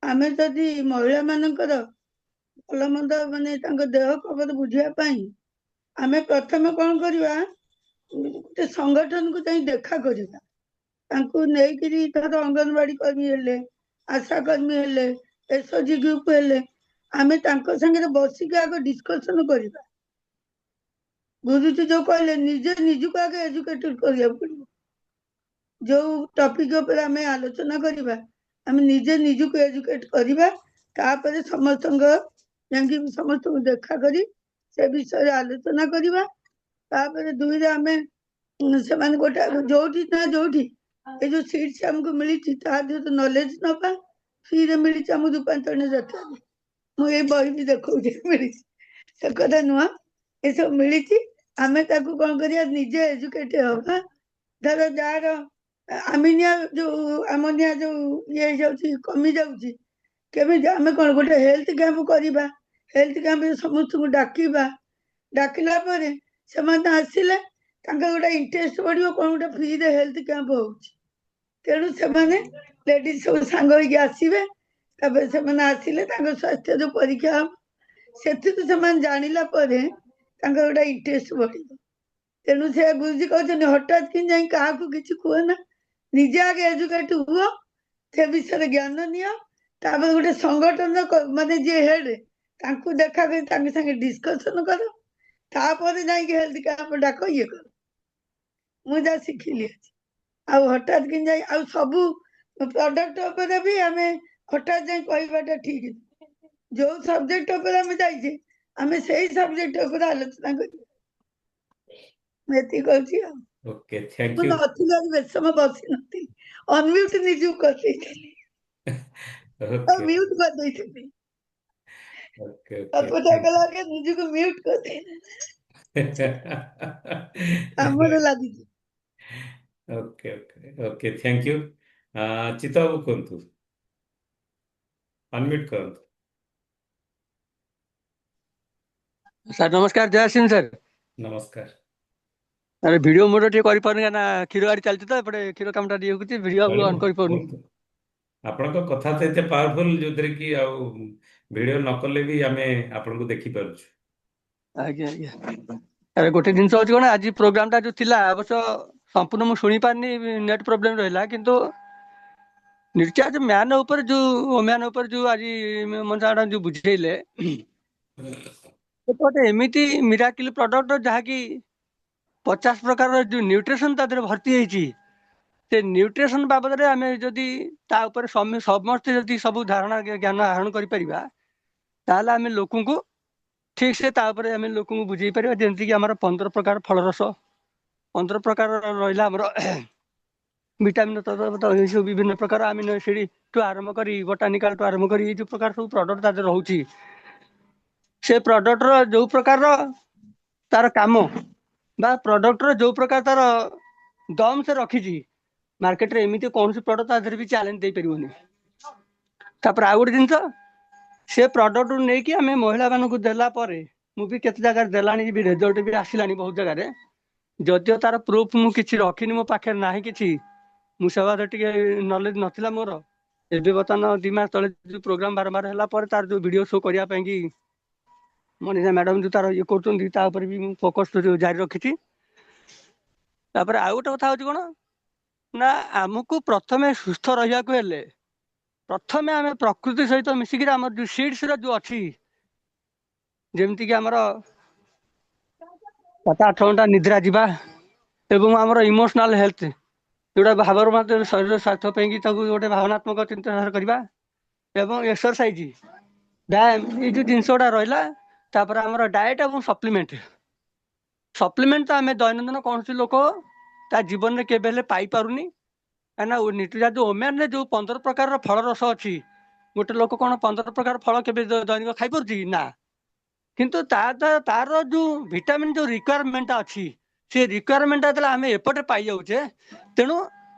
ଆମେ ଯଦି ମହିଳା ମାନଙ୍କର ଭଲ ମନ୍ଦ ମାନେ ତାଙ୍କ ଦେହ ଖବର ବୁଝିବା ପାଇଁ ଆମେ ପ୍ରଥମେ କଣ କରିବା, ଗୋଟେ ସଂଗଠନକୁ ଯାଇ ଦେଖା କରିବା। ତାଙ୍କୁ ନେଇକିରି ଧର ଅଙ୍ଗନବାଡି କର୍ମୀ ହେଲେ, ଆଶା କର୍ମୀ ହେଲେ, ଏସଓଜି ଗ୍ରୁପ ହେଲେ, ଆମେ ତାଙ୍କ ସାଙ୍ଗରେ ବସିକି ଆଗ ଡିସ୍କସନ କରିବା। ଗୁରୁଜୀ ଯୋଉ କହିଲେ ନିଜେ ନିଜକୁ ଆଗେ ଏଜୁକେଟେଡ କରିବାକୁ ପଡିବ। ଯୋଉ ଟପିକ ଉପରେ ଆମେ ଆଲୋଚନା କରିବା ଆମେ ନିଜେ ନିଜକୁ ଏଜୁକେଟ କରିବା, ତାପରେ ସମସ୍ତଙ୍କ ଯାଇକି ସମସ୍ତଙ୍କୁ ଦେଖା କରି ସେ ବିଷୟରେ ଆଲୋଚନା କରିବା। ତାପରେ ଦୁଇରେ ଆମେ ସେମାନେ ଗୋଟେ ଯୋଉଠି ନା ଯୋଉଠି ଏଇ ଯୋଉ ସିଟ୍ସ ଆମକୁ ମିଳିଛି ତା ଦେହରୁ ନଲେଜ ନବା। ଫ୍ରିରେ ମିଳିଛି ଆମକୁ ରୂପାନ୍ତରଣ ଯାତ୍ରାରେ, ମୁଁ ଏଇ ବହି ବି ଦେଖଉଛି ମିଳିଛି, ସେ କଥା ନୁହଁ, ଏସବୁ ମିଳିଛି। ଆମେ ତାକୁ କଣ କରିବା, ନିଜେ ଏଜୁକେଟ ହବା। ଧର ଯାହାର ଆମିନିଆ ଯୋଉ ଆମୋନିଆ ଯୋଉ ଇଏ ହେଇଯାଉଛି କମି ଯାଉଛି, କେମିତି ଆମେ କଣ ଗୋଟେ ହେଲ୍ଥ କ୍ୟାମ୍ପ କରିବା। ହେଲ୍ଥ କ୍ୟାମ୍ପରେ ସମସ୍ତଙ୍କୁ ଡାକିବା, ଡାକିଲା ପରେ ସେମାନେ ଆସିଲେ ତାଙ୍କର ଗୋଟେ ଇଣ୍ଟରେଷ୍ଟ ବଢିବ, କଣ ଗୋଟେ ଫ୍ରିରେ ହେଲ୍ଥ କ୍ୟାମ୍ପ ହଉଛି। ତେଣୁ ସେମାନେ ଲେଡିଜ ସବୁ ସାଙ୍ଗ ହେଇକି ଆସିବେ। ତାପରେ ସେମାନେ ଆସିଲେ ତାଙ୍କ ସ୍ୱାସ୍ଥ୍ୟ ଯୋଉ ପରୀକ୍ଷା ହବ ସେଥିରୁ ସେମାନେ ଜାଣିଲା ପରେ ତାଙ୍କର ଗୋଟେ ଇଣ୍ଟରେଷ୍ଟ ବଢିବ। ତେଣୁ ସେ ଗୁରୁଜୀ କହୁଛନ୍ତି ହଠାତ୍ କି ଯାଇ କାହାକୁ କିଛି କୁହ ନା, ନିଜେ ଆଗେ ଏଜୁକେଟ ହୁଅ, ସେ ବିଷୟରେ ଜ୍ଞାନ ନିଅ। ତାପରେ ଗୋଟେ ସଂଗଠନ ମାନେ ଯିଏ ହେଡ୍ ତାଙ୍କୁ ଦେଖା କରି ତାଙ୍କ ସାଙ୍ଗେ ଡିସ୍କସନ କର, ତାପରେ ଯାଇକି ହେଲ୍ଥ କ୍ୟାମ୍ପ ଡାକ, ଇଏ କର। ମୁଁ ଯାହା ଶିଖିଲି ଆଜି। ଆଉ ହଠାତ୍ କି ଯାଇ ଆଉ ସବୁ ପ୍ରଡକ୍ଟ ଉପରେ ବି ଆମେ ହଠାତ୍ ଯାଇ କହିବାଟା ଠିକ ନୁହେଁ। ଯୋଉ ସବଜେକ୍ଟ ଉପରେ ଆମେ ଯାଇଛେ ଆମେ ସେଇ ସବଜେକ୍ଟ ଉପରେ ଆଲୋଚନା କରିବା। ମୁଁ ଏତିକି କହୁଛି। ଆଉ ଓକେ, ଥ୍ୟାଙ୍କ ମୁଁ ୟୁ। ନଥିଲି ଆଜି ବେଶୀ ସମୟ ବସିନଥିଲି, ଅନମ୍ୟୁଟ ନିଜକୁ କରିଦେଇଥିଲି, ଓକେ ମ୍ୟୁଟ କରିଦେଇଥିଲି। ଓକେ ଓକେ ତତ୍ପଟା ଥ୍ୟାଙ୍କ କଲା ଆগে ନିଜକୁ ମ୍ୟୁଟ କରିଦେଇଥିଲି, ୟୁ। କାମରେ ଲାଗିଛି। Okay okay okay thank you. Chitta ବାବୁ କୁହନ୍ତୁ, ଅନମ୍ୟୁଟ କରନ୍ତୁ। ସାର୍ ନମସ୍କାର, ଜୟ ସିଂ ସାର୍। ନମସ୍କାର। ଆରେ ଭିଡିଓ ମୋଡ ଟିକେ କରିପାରୁନି କାହିଁକି ନା କ୍ଷୀର ଗାଡି ଚାଲିଛି ତ ଏପଟେ କ୍ଷୀର କାମଟା ଟିକେ ହଉଛି, ଭିଡିଓ ଚଳିବ, ଅନ୍ କରିପାରୁନି। କୁହନ୍ତୁ। ଆପଣଙ୍କ କଥା ତ ଏତେ ପାୱାରଫୁଲ ଯୋଉଥିରେ କି ଆଉ ଭିଡିଓ ନ କଲେ ବି ଆମେ ଆପଣଙ୍କୁ ଦେଖିପାରୁଛୁ। ଆଜ୍ଞା ଆଜ୍ଞା। ଆରେ ଗୋଟେ ଜିନିଷ ହଉଛି କଣ, ଆଜି ପ୍ରୋଗ୍ରାମ ଟା ଯୋଉ ଥିଲା ଅବଶ୍ୟ ସମ୍ପୂର୍ଣ୍ଣ ମୁଁ ଶୁଣି ପାରିନି, ନେଟ୍ ପ୍ରୋବ୍ଲେମ ରହିଲା। କିନ୍ତୁ ନିର୍ଚାର୍ଜ ମ୍ୟାନ ଉପରେ ଯୋଉ ମ୍ୟାନ ଉପରେ ଯୋଉ ଆଜି ମଞ୍ଚା ଯୋଉ ବୁଝେଇଲେ, ଗୋଟେ ଏମିତି ମିରାକିଲ ପ୍ରଡକ୍ଟ ଯାହାକି 50 ପ୍ରକାରର ଯୋଉ ନ୍ୟୁଟ୍ରିସନ ତା ଦେହରେ ଭର୍ତ୍ତି ହେଇଛି। ସେ ନ୍ୟୁଟ୍ରିସନ ବାବଦରେ ଆମେ ଯଦି ତା ଉପରେ ସମସ୍ତେ ଯଦି ସବୁ ଧାରଣା ଜ୍ଞାନ ଆହରଣ କରିପାରିବା, ତାହେଲେ ଆମେ ଲୋକଙ୍କୁ ଠିକ ସେ ତା ଉପରେ ଆମେ ଲୋକଙ୍କୁ ବୁଝେଇ ପାରିବା। ଯେମିତିକି ଆମର 15 ପ୍ରକାର ଫଳରସ, 15 ପ୍ରକାର ରହିଲା ଆମର ଭିଟାମିନ ସବୁ ବିଭିନ୍ନ ପ୍ରକାର ଆମିନ ଏସିଡ ଠୁ ଆରମ୍ଭ କରି ବଟାନିକାଲ ଠୁ ଆରମ୍ଭ କରି ଏଇ ଯୋଉ ପ୍ରକାର ସବୁ ପ୍ରଡକ୍ଟ ତା ଦେହରେ ରହୁଛି, ସେ ପ୍ରଡକ୍ଟର ଯୋଉ ପ୍ରକାରର ତାର କାମ ବା ପ୍ରଡକ୍ଟର ଯୋଉ ପ୍ରକାର ତାର ଦମ ସେ ରଖିଛି, ମାର୍କେଟରେ ଏମିତି କୌଣସି ପ୍ରଡକ୍ଟ ତା ଦେହରେ ବି ଚ୍ୟାଲେଞ୍ଜ ଦେଇପାରିବନି। ତାପରେ ଆଉ ଗୋଟେ ଜିନିଷ, ସେ ପ୍ରଡକ୍ଟ ନେଇକି ଆମେ ମହିଳା ମାନଙ୍କୁ ଦେଲା ପରେ, ମୁଁ ବି କେତେ ଜାଗାରେ ଦେଲାଣି ବି, ରେଜଲ୍ଟ ବି ଆସିଲାଣି ବହୁତ ଜାଗାରେ। ଯଦିଓ ତାର ପ୍ରୁଫ ମୁଁ କିଛି ରଖିନି, ମୋ ପାଖରେ ନାହିଁ କିଛି, ମୁଁ ସେ ବାରେ ଟିକେ ନଲେଜ ନଥିଲା ମୋର। ଏବେ ବର୍ତ୍ତମାନ 2 ମାସ ତଳେ ଯୋଉ ପ୍ରୋଗ୍ରାମ ବାରମ୍ବାର ହେଲା ପରେ ତାର ଯୋଉ ଭିଡିଓ ଶୋ କରିବା ପାଇଁ କି ମନୀଷା ମ୍ୟାଡାମ ଯୋଉ ତାର ଇଏ କରୁଛନ୍ତି ତା ଉପରେ ବି ମୁଁ ଫୋକସ୍ ଜାରି ରଖିଛି। ତାପରେ ଆଉ ଗୋଟେ କଥା ହଉଛି କଣ ନା ଆମକୁ ପ୍ରଥମେ ସୁସ୍ଥ ରହିବାକୁ ହେଲେ ପ୍ରଥମେ ଆମେ ପ୍ରକୃତି ସହିତ ମିଶିକିରି ଆମର ଯୋଉ ସିଡ୍ସ ର ଯୋଉ ଅଛି ଯେମିତିକି ଆମର 7-8 ଘଣ୍ଟା ନିଦ୍ରା ଯିବା ଏବଂ ଆମର ଇମୋସନାଲ ହେଲ୍ଥ ଯୋଉଟା ଭାବର ମଧ୍ୟ ଶରୀର ସ୍ୱାର୍ଥ ପାଇଁକି ତାକୁ ଗୋଟେ ଭାବନାତ୍ମକ ଚିନ୍ତାଧାରା କରିବା ଏବଂ ଏକ୍ସରସାଇଜ ବ୍ୟାୟାମ ଏଇ ଯୋଉ ଜିନିଷ ଗୁଡା ରହିଲା। ତାପରେ ଆମର ଡାଏଟ ଏବଂ ସପ୍ଲିମେଣ୍ଟ ତ ଆମେ ଦୈନନ୍ଦିନ କୌଣସି ଲୋକ ତା ଜୀବନରେ କେବେ ହେଲେ ପାଇପାରୁନି କାହିଁକିନା ନିଉଟ୍ରିଜା ଯୋଉ ଓମେନରେ ଯୋଉ 15 ପ୍ରକାରର ଫଳ ରସ ଅଛି ଗୋଟେ ଲୋକ କଣ 15 ପ୍ରକାର ଫଳ କେବେ ଦୈନିକ ଖାଇପାରୁଛି ନା। କିନ୍ତୁ ତାର ଯୋଉ ଭିଟାମିନ ଯୋଉ ରିକ୍ୱାରମେଣ୍ଟଟା ଅଛି ସେ ରିକ୍ୱାରମେଣ୍ଟଟା ଯେତେବେଳେ ଆମେ ଏପଟେ ପାଇଯାଉଛେ ତେଣୁ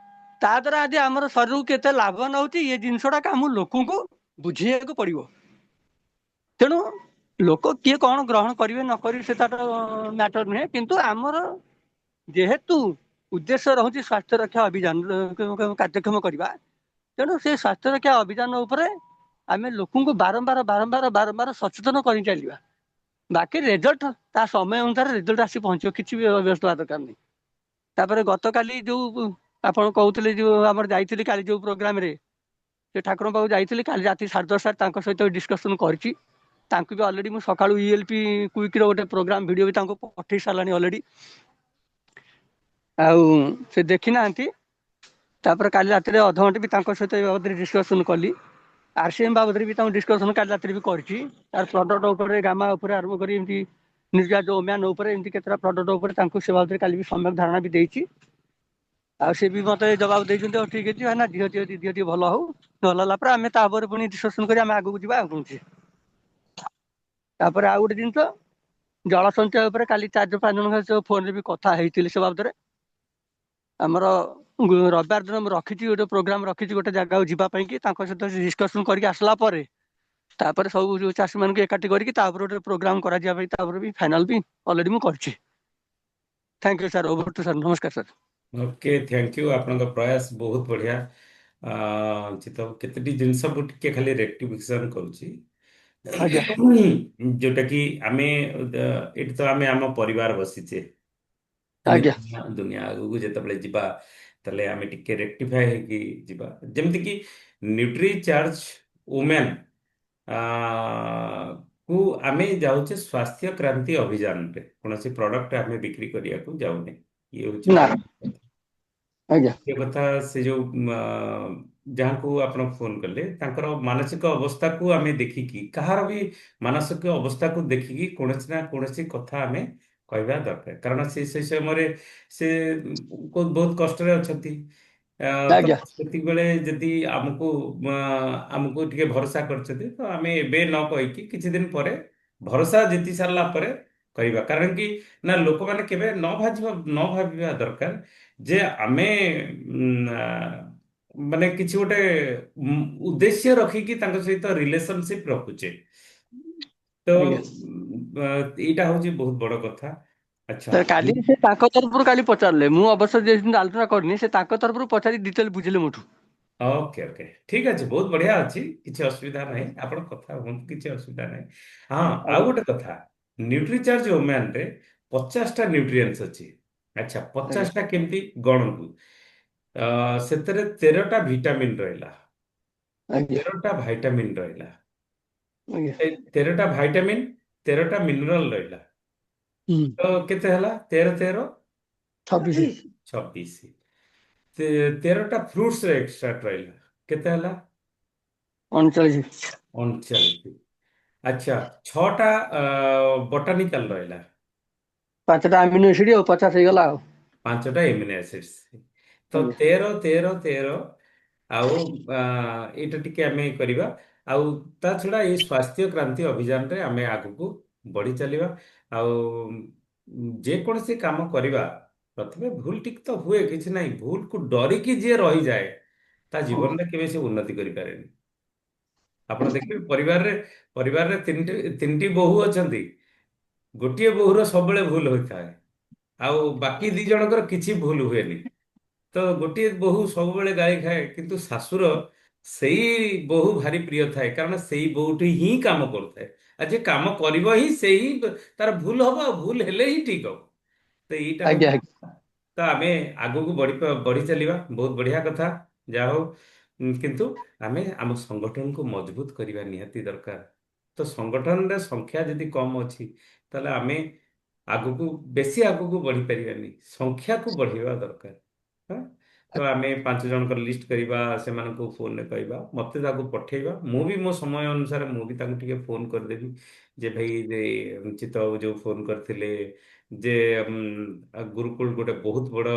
ତା ଦ୍ୱାରା ଆଜି ଆମର ଶରୀରକୁ କେତେ ଲାଭବାନ ହଉଛି ଏ ଜିନିଷଟା ଆମ ଲୋକଙ୍କୁ ବୁଝେଇବାକୁ ପଡିବ। ତେଣୁ ଲୋକ କିଏ କଣ ଗ୍ରହଣ କରିବେ ନ କରିବେ ସେ ତାର ମ୍ୟାଟର ନୁହେଁ କିନ୍ତୁ ଆମର ଯେହେତୁ ଉଦ୍ଦେଶ୍ୟ ରହୁଛି ସ୍ୱାସ୍ଥ୍ୟ ରକ୍ଷା ଅଭିଯାନ କାର୍ଯ୍ୟକ୍ଷମ କରିବା ତେଣୁ ସେ ସ୍ୱାସ୍ଥ୍ୟ ରକ୍ଷା ଅଭିଯାନ ଉପରେ ଆମେ ଲୋକଙ୍କୁ ବାରମ୍ବାର ସଚେତନ କରି ଚାଲିବା। ବାକି ରେଜଲ୍ଟ ତା ସମୟ ଅନୁସାରେ ରେଜଲ୍ଟ ଆସି ପହଞ୍ଚିବ କିଛି ବି ବ୍ୟସ୍ତ ହବା ଦରକାର ନାହିଁ। ତାପରେ ଗତକାଲି ଯୋଉ ଆପଣ କହୁଥିଲେ ଯୋଉ ଆମର ଯାଇଥିଲି କାଲି ଯୋଉ ପ୍ରୋଗ୍ରାମରେ ସେ ଠାକୁରଙ୍କ ପାଖକୁ ଯାଇଥିଲି କାଲି ରାତି 10:30 ତାଙ୍କ ସହିତ ଡିସ୍କସନ କରିଛି। ତାଙ୍କୁ ବି ଅଲରେଡି ମୁଁ ସକାଳୁ ELP କୁଇକର ଗୋଟେ ପ୍ରୋଗ୍ରାମ ଭିଡିଓ ବି ତାଙ୍କୁ ପଠେଇ ସାରିଲାଣି ଅଲରେଡି। ଆଉ ସେ ଦେଖି ନାହାନ୍ତି। ତାପରେ କାଲି ରାତିରେ ଅଧଘଣ୍ଟେ ବି ତାଙ୍କ ସହିତ ଏ ବାବଦରେ ଡିସ୍କସନ କଲି। RCM ବାବଦରେ ବି ତାଙ୍କୁ ଡିସ୍କସନ କାଲି ରାତିରେ ବି କରିଛି। ତାର ପ୍ରଡକ୍ଟ ଉପରେ ଗାମା ଉପରେ ଆରମ୍ଭ କରି ଏମିତି ନିଉଟ୍ରିଜା ଯୋଉ ଓମ୍ୟାନ ଉପରେ ଏମିତି କେତେଟା ପ୍ରଡକ୍ଟ ଉପରେ ତାଙ୍କୁ ସେ ବାବଦରେ କାଲି ବି ସମ୍ୟକ ଧାରଣା ବି ଦେଇଛି। ଆଉ ସେ ବି ମତେ ଜବାବ ଦେଇଛନ୍ତି ଆଉ ଠିକ ଅଛି ନା ଝିଅ ଟିକେ ଭଲ ହଉ ଭଲ ହେଲା ପରେ ଆମେ ତାପରେ ପୁଣି ଡିସ୍କସନ କରି ଆମେ ଆଗକୁ ଯିବା ଆଉ କହୁଛି। ତାପରେ ଆଉ ଗୋଟେ ଜିନିଷ ଜଳ ସଞ୍ଚୟ ଉପରେ କାଲି 4-5 ଜଣଙ୍କ ସହ ଫୋନରେ ବି କଥା ହେଇଥିଲି ସେ ବାବଦରେ। ଆମର ରବିବାର ଦିନ ମୁଁ ରଖିଛି ଗୋଟେ ପ୍ରୋଗ୍ରାମ ରଖିଛି ଗୋଟେ ଜାଗାକୁ ଯିବା ପାଇଁ କି ତାଙ୍କ ସହିତ ଡିସ୍କସନ କରିକି ଆସିଲା ପରେ ତାପରେ ସବୁ ଯୋଉ ଚାଷୀ ମାନଙ୍କୁ ଏକାଠି କରିକି ତାପରେ ଗୋଟେ ପ୍ରୋଗ୍ରାମ କରାଯିବା ପାଇଁ ତାପରେ ବି ଫାଇନାଲ ବି ଅଲରେଡି ମୁଁ କରିଛି। Thank you sir over to sir ନମସ୍କାର ସାର୍। Okay, thank you. ଆପଣଙ୍କ ପ୍ରୟାସ ବହୁତ ବଢ଼ିଆ। ଚିତ କେତେଟି ଜିନିଷ ମୁଁ ଟିକେ ଖାଲି ରେକ୍ଟିଫିକେସନ କରୁଛି। ଆଜ୍ଞା ଯୋଉଟା କି ଆମେ ଏଠି ତ ଆମେ ଆମ ପରିବାର ବସିଛେ, ଆମେ ଆଜ୍ଞା ଦୁନିଆ ଆଗକୁ ଯେତେବେଳେ ଯିବା ତାହେଲେ ଆମେ ଟିକେ ରେକ୍ଟିଫାଏ ହେଇକି ଯିବା। ଯେମିତିକି ନ୍ୟୁଟ୍ରି ଚାର୍ଜ ଓମେନ୍ କୁ ଆମେ ଯାଉଛେ ସ୍ୱାସ୍ଥ୍ୟ କ୍ରାନ୍ତି ଅଭିଯାନରେ, କୌଣସି ପ୍ରଡକ୍ଟ ଆମେ ବିକ୍ରି କରିବାକୁ ଯାଉନେ। ଇଏ ହଉଛି ନା ପ୍ରଥମ କଥା। ଆଜ୍ଞା ଦ୍ୱିତୀୟ କଥା, ସେ ଯୋଉ ଯାହାକୁ ଆପଣ ଫୋନ କଲେ ତାଙ୍କର ମାନସିକ ଅବସ୍ଥାକୁ ଆମେ ଦେଖିକି, କାହାର ବି ମାନସିକ ଅବସ୍ଥାକୁ ଦେଖିକି କୌଣସି ନା କୌଣସି କଥା ଆମେ କହିବା ଦରକାର। କାରଣ ସେ ସେଇ ସମୟରେ ସେ ବହୁତ କଷ୍ଟରେ ଅଛନ୍ତି। ତ ଆଜ୍ଞା ସେତିକିବେଳେ ଯଦି ଆମକୁ ଟିକେ ଭରସା କରିଛନ୍ତି ତ ଆମେ ଏବେ ନ କହିକି କିଛି ଦିନ ପରେ ଭରସା ଜିତି ସାରିଲା ପରେ କହିବା। କାରଣ କି ନା ଲୋକମାନେ କେବେ ନ ଭାବିବା ଦରକାର ଯେ ଆମେ ମାନେ କିଛି ଗୋଟେ ଉଦ୍ଦେଶ୍ୟ ରଖିକି ତାଙ୍କ ସହିତ ରିଲେସନସିପ ରଖୁଛେ। ତ ଆଜ୍ଞା ଏଇଟା ହଉଛି ବହୁତ ବଡ କଥା। ଆଚ୍ଛା। ସାର୍ କାଲି ସେ ତାଙ୍କ ତରଫରୁ କାଲି ପଚାରିଲେ, ମୁଁ ଅବଶ୍ୟ ଯେମିତି ଆଲୋଚନା କରିନି ସେ ତାଙ୍କ ତରଫରୁ ପଚାରି ଡିଟେଲ ବୁଝିଲେ ମୋଠୁ। ଓକେ ଓକେ, ଠିକ ଅଛି, ବହୁତ ବଢିଆ ଅଛି, କିଛି ଅସୁବିଧା ନାହିଁ, ଆପଣ କଥା ହୁଅନ୍ତୁ, କିଛି ଅସୁବିଧା ନାହିଁ। ହଁ, ଆଉ ଆଜ୍ଞା ଗୋଟେ କଥା, ନ୍ୟୁଟ୍ରିଚାର୍ଜ ଓମ୍ୟାନରେ 50ଟା ନ୍ୟୁଟ୍ରିଏଣ୍ଟସ୍ ଅଛି। ଆଚ୍ଛା, ଆଜ୍ଞା 50ଟା କେମିତି ଗଣନ୍ତୁ। ସେଥିରେ 13ଟା ଭିଟାମିନ୍ ରହିଲା, ଆଜ୍ଞା 13ଟା ଭାଇଟାମିନ୍ ରହିଲା, ଆଜ୍ଞା ଏ 13ଟା ଭାଇଟାମିନ୍, 13ଟା ମିନେରାଲ ରହିଲା। ହୁଁ ତ କେତେ ହେଲା? 13 13 26 26। 13ଟା ଫ୍ରୁଟ୍ସ ଏକ୍ସଟ୍ରା ରହିଲା, କେତେ ହେଲା? 39 39। ଆଚ୍ଛା, 6ଟା ବଟାନିକାଲ ରହିଲା, 5ଟା ଆମିନୋ ଏସିଡ୍ ଆଉ 50 ହେଇଗଲା ଆଉ। 5ଟା ଏମିनो ଏସିଡ୍ସ। ତ ଆଜ୍ଞା 13 13 13 ଆଉ ଏଇଟା ଟିକେ ଆମେ କରିବା। ଆଉ ତା ଛଡା ଏଇ ସ୍ୱାସ୍ଥ୍ୟ କ୍ରାନ୍ତି ଅଭିଯାନରେ ଆମେ ଆଗକୁ ବଢି ଚାଲିବା। ଆଉ ଯେକୌଣସି କାମ କରିବା ପ୍ରଥମେ ଭୁଲ ଠିକ ତ ହୁଏ, କିଛି ନାହିଁ, ଭୁଲକୁ ଡରିକି ଯିଏ ରହିଯାଏ ତା ହଁ ଜୀବନରେ କେବେ ସେ ଉନ୍ନତି କରିପାରେନି। ଆପଣ ଦେଖିବେ ପରିବାରରେ ତିନିଟି ବୋହୂ ଅଛନ୍ତି, ଗୋଟିଏ ବୋହୂର ସବୁବେଳେ ଭୁଲ ହୋଇଥାଏ ଆଉ ବାକି ଦି ଜଣଙ୍କର କିଛି ଭୁଲ ହୁଏନି। ତ ଗୋଟିଏ ବୋହୂ ସବୁବେଳେ ଗାଳି ଖାଏ କିନ୍ତୁ ଶାଶୁର ସେଇ ବୋହୂ ଭାରି ପ୍ରିୟ ଥାଏ, କାରଣ ସେଇ ବୋହୂଟି ହିଁ କାମ କରୁଥାଏ। ଆଉ ଯେ କାମ କରିବ ହିଁ ସେଇ, ତାର ଭୁଲ ହବ ଆଉ ଭୁଲ ହେଲେ ହିଁ ଠିକ ହବ। ତ ଏଇଟା ଆଜ୍ଞା ହଉଛି, ଆଜ୍ଞା। ତ ଆମେ ଆଗକୁ ବଢି ବଢି ଚାଲିବା, ବହୁତ ବଢିଆ କଥା। ଯାହା ହଉ। କିନ୍ତୁ ଆମେ ଆମ ସଂଗଠନକୁ ମଜବୁତ କରିବା ନିହାତି ଦରକାର। ତ ସଂଗଠନରେ ସଂଖ୍ୟା ଯଦି କମ ଅଛି, ତାହେଲେ ଆମେ ଆଗକୁ ବେଶୀ ଆଗକୁ ବଢି ପାରିବାନି, ସଂଖ୍ୟାକୁ ବଢେଇବା ଦରକାର। ହଁ? ତ ଆମେ 5 ଜଣଙ୍କର ଲିଷ୍ଟ କରିବା, ସେମାନଙ୍କୁ ଫୋନରେ କହିବା, ମତେ ତାକୁ ପଠେଇବା, ମୁଁ ବି ମୋ ସମୟ ଅନୁସାରେ ମୁଁ ବି ତାଙ୍କୁ ଟିକେ ଫୋନ କରିଦେବି ଯେ ଭାଇ ଚିତ୍ତ ବାବୁ ଯୋଉ ଫୋନ କରିଥିଲେ ଯେ ଗୁରୁକୁଳ ଗୋଟେ ବହୁତ ବଡ,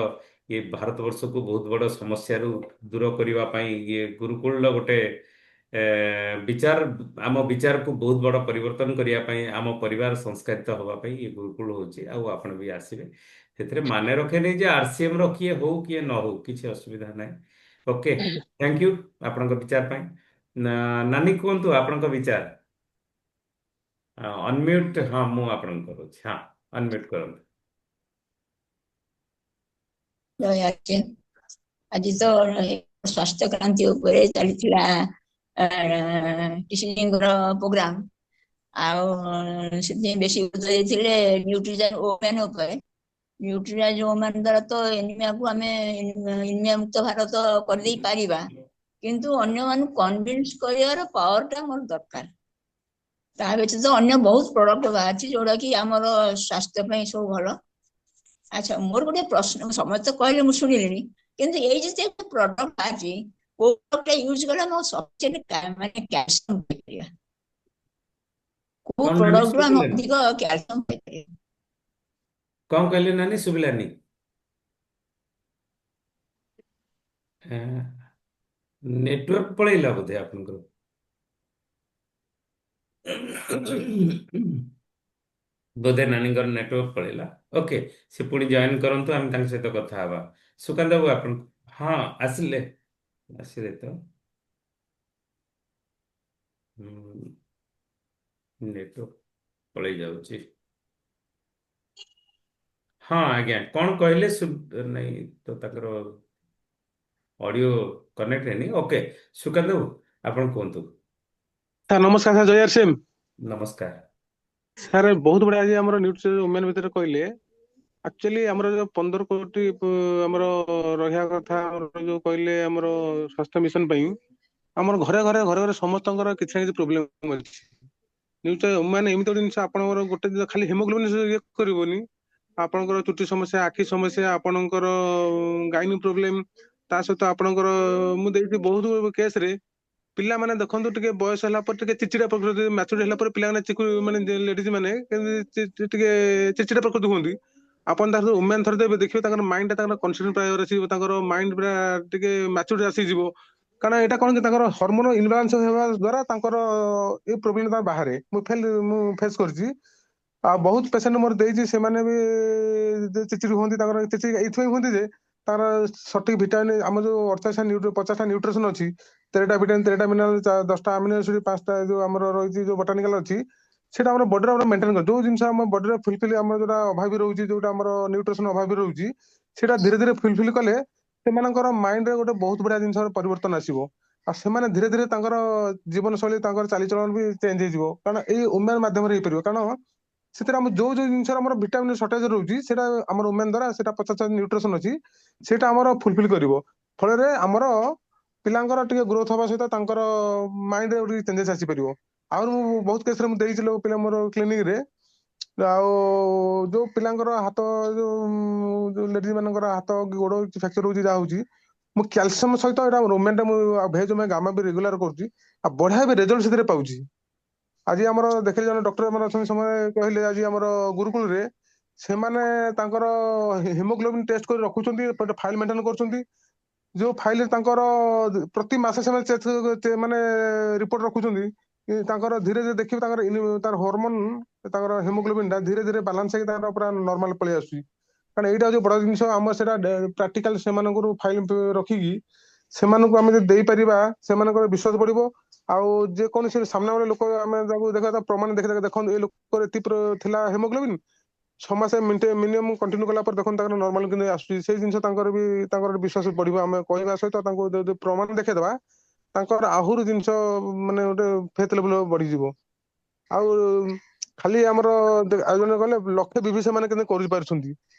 ଇଏ ଭାରତବର୍ଷକୁ ବହୁତ ବଡ ସମସ୍ୟାରୁ ଦୂର କରିବା ପାଇଁ, ଇଏ ଗୁରୁକୁଳର ଗୋଟେ ବିଚାର, ଆମ ବିଚାରକୁ ବହୁତ ବଡ ପରିବର୍ତ୍ତନ କରିବା ପାଇଁ, ଆମ ପରିବାର ସଂସ୍କାରିତ ହବା ପାଇଁ ଇଏ ଗୁରୁକୁଳ ହଉଛି। ଆଉ ଆପଣ ବି ଆସିବେ, ସେଥିରେ ମାନେ ରଖେନି ଯେ ଆରସିଏମ ର କିଏ ହଉ କିଏ ନ ହଉ, କିଛି ଅସୁବିଧା ନାହିଁ। ଓକେ, ଆଜ୍ଞା। ଥ୍ୟାଙ୍କ ୟୁ ଆପଣଙ୍କ ବିଚାର ପାଇଁ। ନାନୀ କୁହନ୍ତୁ ଆପଣଙ୍କ ବିଚାର। ଅନମ୍ୟୁଟ, ହଁ ମୁଁ ଆପଣଙ୍କୁ କରୁଛି, ହଁ ଅନମ୍ୟୁଟ କରନ୍ତୁ। ଜୟ ଆର୍ଯ୍ୟ। ଆଜି ତ ସ୍ୱାସ୍ଥ୍ୟ କ୍ରାନ୍ତି ଉପରେ ଚାଲିଥିଲା ଟିସିଜିଙ୍କର ପ୍ରୋଗ୍ରାମ, ଆଉ ସେଥିପାଇଁ ବେଶୀ ଗୁରୁତ୍ୱ ଦେଇଥିଲେ ନ୍ୟୁଟ୍ରିଜେନ୍ ଓମେନ୍ ଉପରେ। ନ୍ୟୁଟ୍ରିଜେନ୍ ଓମେନ୍ ଦ୍ୱାରା ତ ଏନିମିଆକୁ ଆମେ ଏନିମିଆ ମୁକ୍ତ ଭାରତ କରିଦେଇ ପାରିବା, କିନ୍ତୁ ଅନ୍ୟମାନଙ୍କୁ କନଭିନ୍ସ କରିବାର ପାୱାରଟା ଆମର ଦରକାର। ତା ବ୍ୟତୀତ ଅନ୍ୟ ବହୁତ ପ୍ରଡକ୍ଟ ବାହାରିଛି ଯୋଉଟା କି ଆମର ସ୍ୱାସ୍ଥ୍ୟ ପାଇଁ ସବୁ ଭଲ। ଆଚ୍ଛା, ମୋର ଗୋଟେ ପ୍ରଶ୍ନ, ସମସ୍ତେ କହିଲେ ମୁଁ ଶୁଣିଲିଣି, କିନ୍ତୁ ଏଇ ଯେ ପ୍ରଡକ୍ଟ ବାହାରିଛି, କୋଉ ପ୍ରଡକ୍ଟ ୟୁଜ କଲେ ଆମେ ସଫିସିଏଣ୍ଟ ମାନେ କ୍ୟାଲସିୟମ ପାଇପାରିବା? କୋଉ କଣ ନାନୀ ପ୍ରଡକ୍ଟରୁ ଆମେ ଶୁଭିଲାନି? ଅଧିକ କ୍ୟାଲସିୟମ ପାଇପାରିବା? କଣ କହିଲେ ନାନୀ, ଶୁଭିଲାନି? ନେଟୱାର୍କ ପଳେଇଲା ବୋଧେ ଆପଣଙ୍କର। ବୋଧେ ନାନୀଙ୍କର ନେଟୱାର୍କ ପଳେଇଲା। ଓକେ, ସେ ପୁଣି ଜଏନ୍ କରନ୍ତୁ, ଆମେ ତାଙ୍କ ସହିତ କଥା ହବା। ସୁକାନ୍ତ ବାବୁ ଆପଣ, ହଁ ଆସିଲେ, ଆସିଲେ ତ। ନେଟୱାର୍କ ପଳେଇ ଯାଉଛି। ହଁ ଆଜ୍ଞା, କଣ କହିଲେ? ନାଇଁ ତ ତାଙ୍କର ଅଡିଓ କନେକ୍ଟ ହେଇନି। ଓକେ, ସୁକାନ୍ତ ବାବୁ ଆପଣ କୁହନ୍ତୁ। ସାର୍ ନମସ୍କାର, ସାର୍ ଜୟ ଆର୍। ନମସ୍କାର। ସାର୍ ବହୁତ ବଢିଆ ଆଜି ଆମର ନ୍ୟୁଟ୍ରିସନ ଓମେନ୍ ଭିତରେ କହିଲେ। ଆକ୍ଚୁଆଲି ଆମର ଯୋଉ 15 କୋଟି ଆମର ରହିବା କଥା, ଆମର ଯୋଉ କହିଲେ ଆମର ସ୍ୱାସ୍ଥ୍ୟ ମିଶନ ପାଇଁ, ଆମର ଘରେ ଘରେ ଘରେ ଘରେ ସମସ୍ତଙ୍କର କିଛି ନା କିଛି ପ୍ରୋବ୍ଲେମ ଅଛି। ନ୍ୟୁଟ୍ରିସନ ଓମେନ୍ ଏମିତି ଗୋଟେ ଜିନିଷ, ଆପଣଙ୍କର ଗୋଟେ ଦିନ ଖାଲି ହିମୋଗ୍ଲୋବିନ ଇଏ କରିବନି, ଆପଣଙ୍କର ଚୁଟି ସମସ୍ୟା, ଆଖି ସମସ୍ୟା, ଆପଣଙ୍କର ଗାଇନି ପ୍ରୋବ୍ଲେମ, ତା ସହିତ ଆପଣଙ୍କର ମୁଁ ଦେଖିଛି ବହୁତ କେସରେ ପିଲାମାନେ ଦେଖନ୍ତୁ ଟିକେ ବୟସ ହେଲା ପରେ ଟିକେ ଚିଚିଡା ପ୍ରକୃତି, ମ୍ୟାଚୁରିଟି ହେଲା ପରେ ପିଲାମାନେ ମାନେ ଲେଡିଜ ମାନେ ଟିକେ ଚିଚିଡା ପ୍ରକୃତି ହୁଅନ୍ତି। ଆପଣ ତାର ଓମେନ୍ ଥରେ ଦେବେ, ଦେଖିବେ ତାଙ୍କର ମାଇଣ୍ଡ ଟା, ତାଙ୍କର କନସେନ୍ଟ୍ରେଟ ପାଇବାର ଆସିବ, ତାଙ୍କର ମାଇଣ୍ଡ ପୁରା ଟିକେ ମ୍ୟାଚୁରିଟି ଆସିଯିବ। କାରଣ ଏଇଟା କଣ କି, ତାଙ୍କର ହରମୋନ ଇନବାଲାନ୍ସ ହେବା ଦ୍ୱାରା ତାଙ୍କର ଏଇ ପ୍ରୋବ୍ଲେମ ତା ବାହାରେ। ମୁଁ ଫେସ୍ କରିଛି। ଆଉ ବହୁତ ପେସେଣ୍ଟ ମୋର ଦେଇଛି, ସେମାନେ ବି ଚିଚିଡି ହୁଅନ୍ତି। ତାଙ୍କର ଚିଚିଡି ଏଇଥିପାଇଁ ହୁଅନ୍ତି ଯେ ତାର ସଠିକ ଭିଟାମିନ, ଆମର ଯୋଉ 50ଟା ନ୍ୟୁଟ୍ରିସନ ଅଛି, 13ଟା ଭିଟାମିନ, 13ଟା ମିନେରାଲ, 10ଟା ଆମିନୋ ଏସିଡ, 5ଟା ଯୋଉ ଆମର ରହିଛି ଯୋଉ ବୋଟାନିକାଲ ଅଛି, ସେଇଟା ଆମର ବଡିରେ ଆମର ମେଣ୍ଟେନ କରେ। ଯୋଉ ଜିନିଷ ଆମ ବଡିରେ ଫୁଲଫିଲ, ଆମର ଯୋଉଟା ଅଭାବୀ ରହୁଛି, ଯୋଉଟା ଆମର ନ୍ୟୁଟ୍ରିସନ ଅଭାବୀ ରହୁଛି, ସେଇଟା ଧୀରେ ଧୀରେ ଫୁଲଫିଲ କଲେ ସେମାନଙ୍କର ମାଇଣ୍ଡରେ ଗୋଟେ ବହୁତ ବଢିଆ ଜିନିଷର ପରିବର୍ତ୍ତନ ଆସିବ। ଆଉ ସେମାନେ ଧୀରେ ଧୀରେ ତାଙ୍କର ଜୀବନ ଶୈଳୀ, ତାଙ୍କର ଚାଲିଚଳନ ବି ଚେଞ୍ଜ ହେଇଯିବ। କାରଣ ଏଇ ଓମେନ୍ ମାଧ୍ୟମରେ ହେଇପାରିବ। କାରଣ ସେଥିରେ ଆମର ଯୋଉ ଯୋଉ ଜିନିଷ ଆମର ଭିଟାମିନ ସର୍ଟେଜ ରହୁଛି, ସେଇଟା ଆମର ଓମେନ୍ ଦ୍ୱାରା, ସେଇଟା 50 ନ୍ୟୁଟ୍ରିସନ ଅଛି, ସେଇଟା ଆମର ଫୁଲଫିଲ କରିବ। ଫଳରେ ଆମର ପିଲାଙ୍କର ଟିକେ ଗ୍ରୋଥ ହବା ସହିତ ତାଙ୍କର ମାଇଣ୍ଡରେ ଗୋଟେ ଚେଞ୍ଜେସ ଆସିପାରିବ। ଆଉ ମୁଁ ବହୁତ କେସରେ ମୁଁ ଦେଇଛି ପିଲା ମୋର କ୍ଲିନିକରେ। ଆଉ ଯୋଉ ପିଲାଙ୍କର ହାତ, ଯୋଉ ଲେଡିଜ ମାନଙ୍କର ହାତ ଗୋଡ ଫ୍ରାକ୍ଚର ହଉଛି, ଯାହା ହଉଛି, ମୁଁ କ୍ୟାଲସିୟମ ସହିତ ଏଇଟା ଓମେନ୍ ଟା, ମୁଁ ଭେଜ ଓମେଗା ଗାମା ବି ରେଗୁଲାର କରୁଛି, ଆଉ ବଢିଆ ବି ରେଜଲ୍ଟ ସେଥିରେ ପାଉଛି। ଆଜି ଆମର ଦେଖିଲେ ଜଣେ ଡକ୍ଟର ମାନେ ଅଛନ୍ତି, ସେମାନେ କହିଲେ ଆଜି ଆମର ଗୁରୁକୁଳରେ ସେମାନେ ତାଙ୍କର ହିମୋଗ୍ଲୋବିନ ଟେଷ୍ଟ କରି ରଖୁଛନ୍ତି, ଫାଇଲ ମେଣ୍ଟେନ କରୁଛନ୍ତି। ଯୋଉ ଫାଇଲରେ ତାଙ୍କର ପ୍ରତି ମାସେ ସେମାନେ ମାନେ ରିପୋର୍ଟ ରଖୁଛନ୍ତି। ତାଙ୍କର ଧୀରେ ଧୀରେ ଦେଖିବେ ତାର ହରମୋନ, ତାଙ୍କର ହିମୋଗ୍ଲୋବିନ ଟା ଧୀରେ ଧୀରେ ବାଲାନ୍ସ ହେଇକି ତାଙ୍କର ପୁରା ନର୍ମାଲ ପଳେଇ ଆସୁଛି। କାରଣ ଏଇଟା ହଉଛି ବଡ ଜିନିଷ। ଆମର ସେଇଟା ପ୍ରାକ୍ଟିକାଲ ସେମାନଙ୍କର ଫାଇଲ ରଖିକି ସେମାନଙ୍କୁ ଆମେ ଯଦି ଦେଇପାରିବା, ସେମାନଙ୍କର ବିଶ୍ୱାସ ବଢିବ। ଆଉ ଯେକୌଣସି ସାମ୍ନା ବାଲା ଲୋକ, ଆମେ ତାକୁ ଦେଖ ପ୍ରମାଣ ଦେଖନ୍ତୁ, ଏ ଲୋକର ଏତିକି ଥିଲା ହିମୋଗ୍ଲୋବିନ, 6 ମାସ ମିନିମମ୍ କଣ୍ଟିନ୍ୟୁ କଲା ପରେ ଦେଖନ୍ତୁ ତାଙ୍କର ନର୍ମାଲ କିନ୍ତୁ ଆସୁଛି। ସେଇ ଜିନିଷ ତାଙ୍କର ବି, ତାଙ୍କର ବିଶ୍ୱାସ ବଢିବ। ଆମେ କହିବା ସହିତ ତାଙ୍କୁ ଯଦି ପ୍ରମାଣ ଦେଖେଇଦବା, ତାଙ୍କର ଆହୁରି ଜିନିଷ ମାନେ ଗୋଟେ ଫେଥ୍ ଲେଭେଲ ବଢିଯିବ। ଆଉ ଖାଲି ଆମର ଆଉ ଜଣେ କହିଲେ ଲକ୍ଷେ ବିବି ସେମାନେ କେମିତି କରିପାରୁଛନ୍ତି,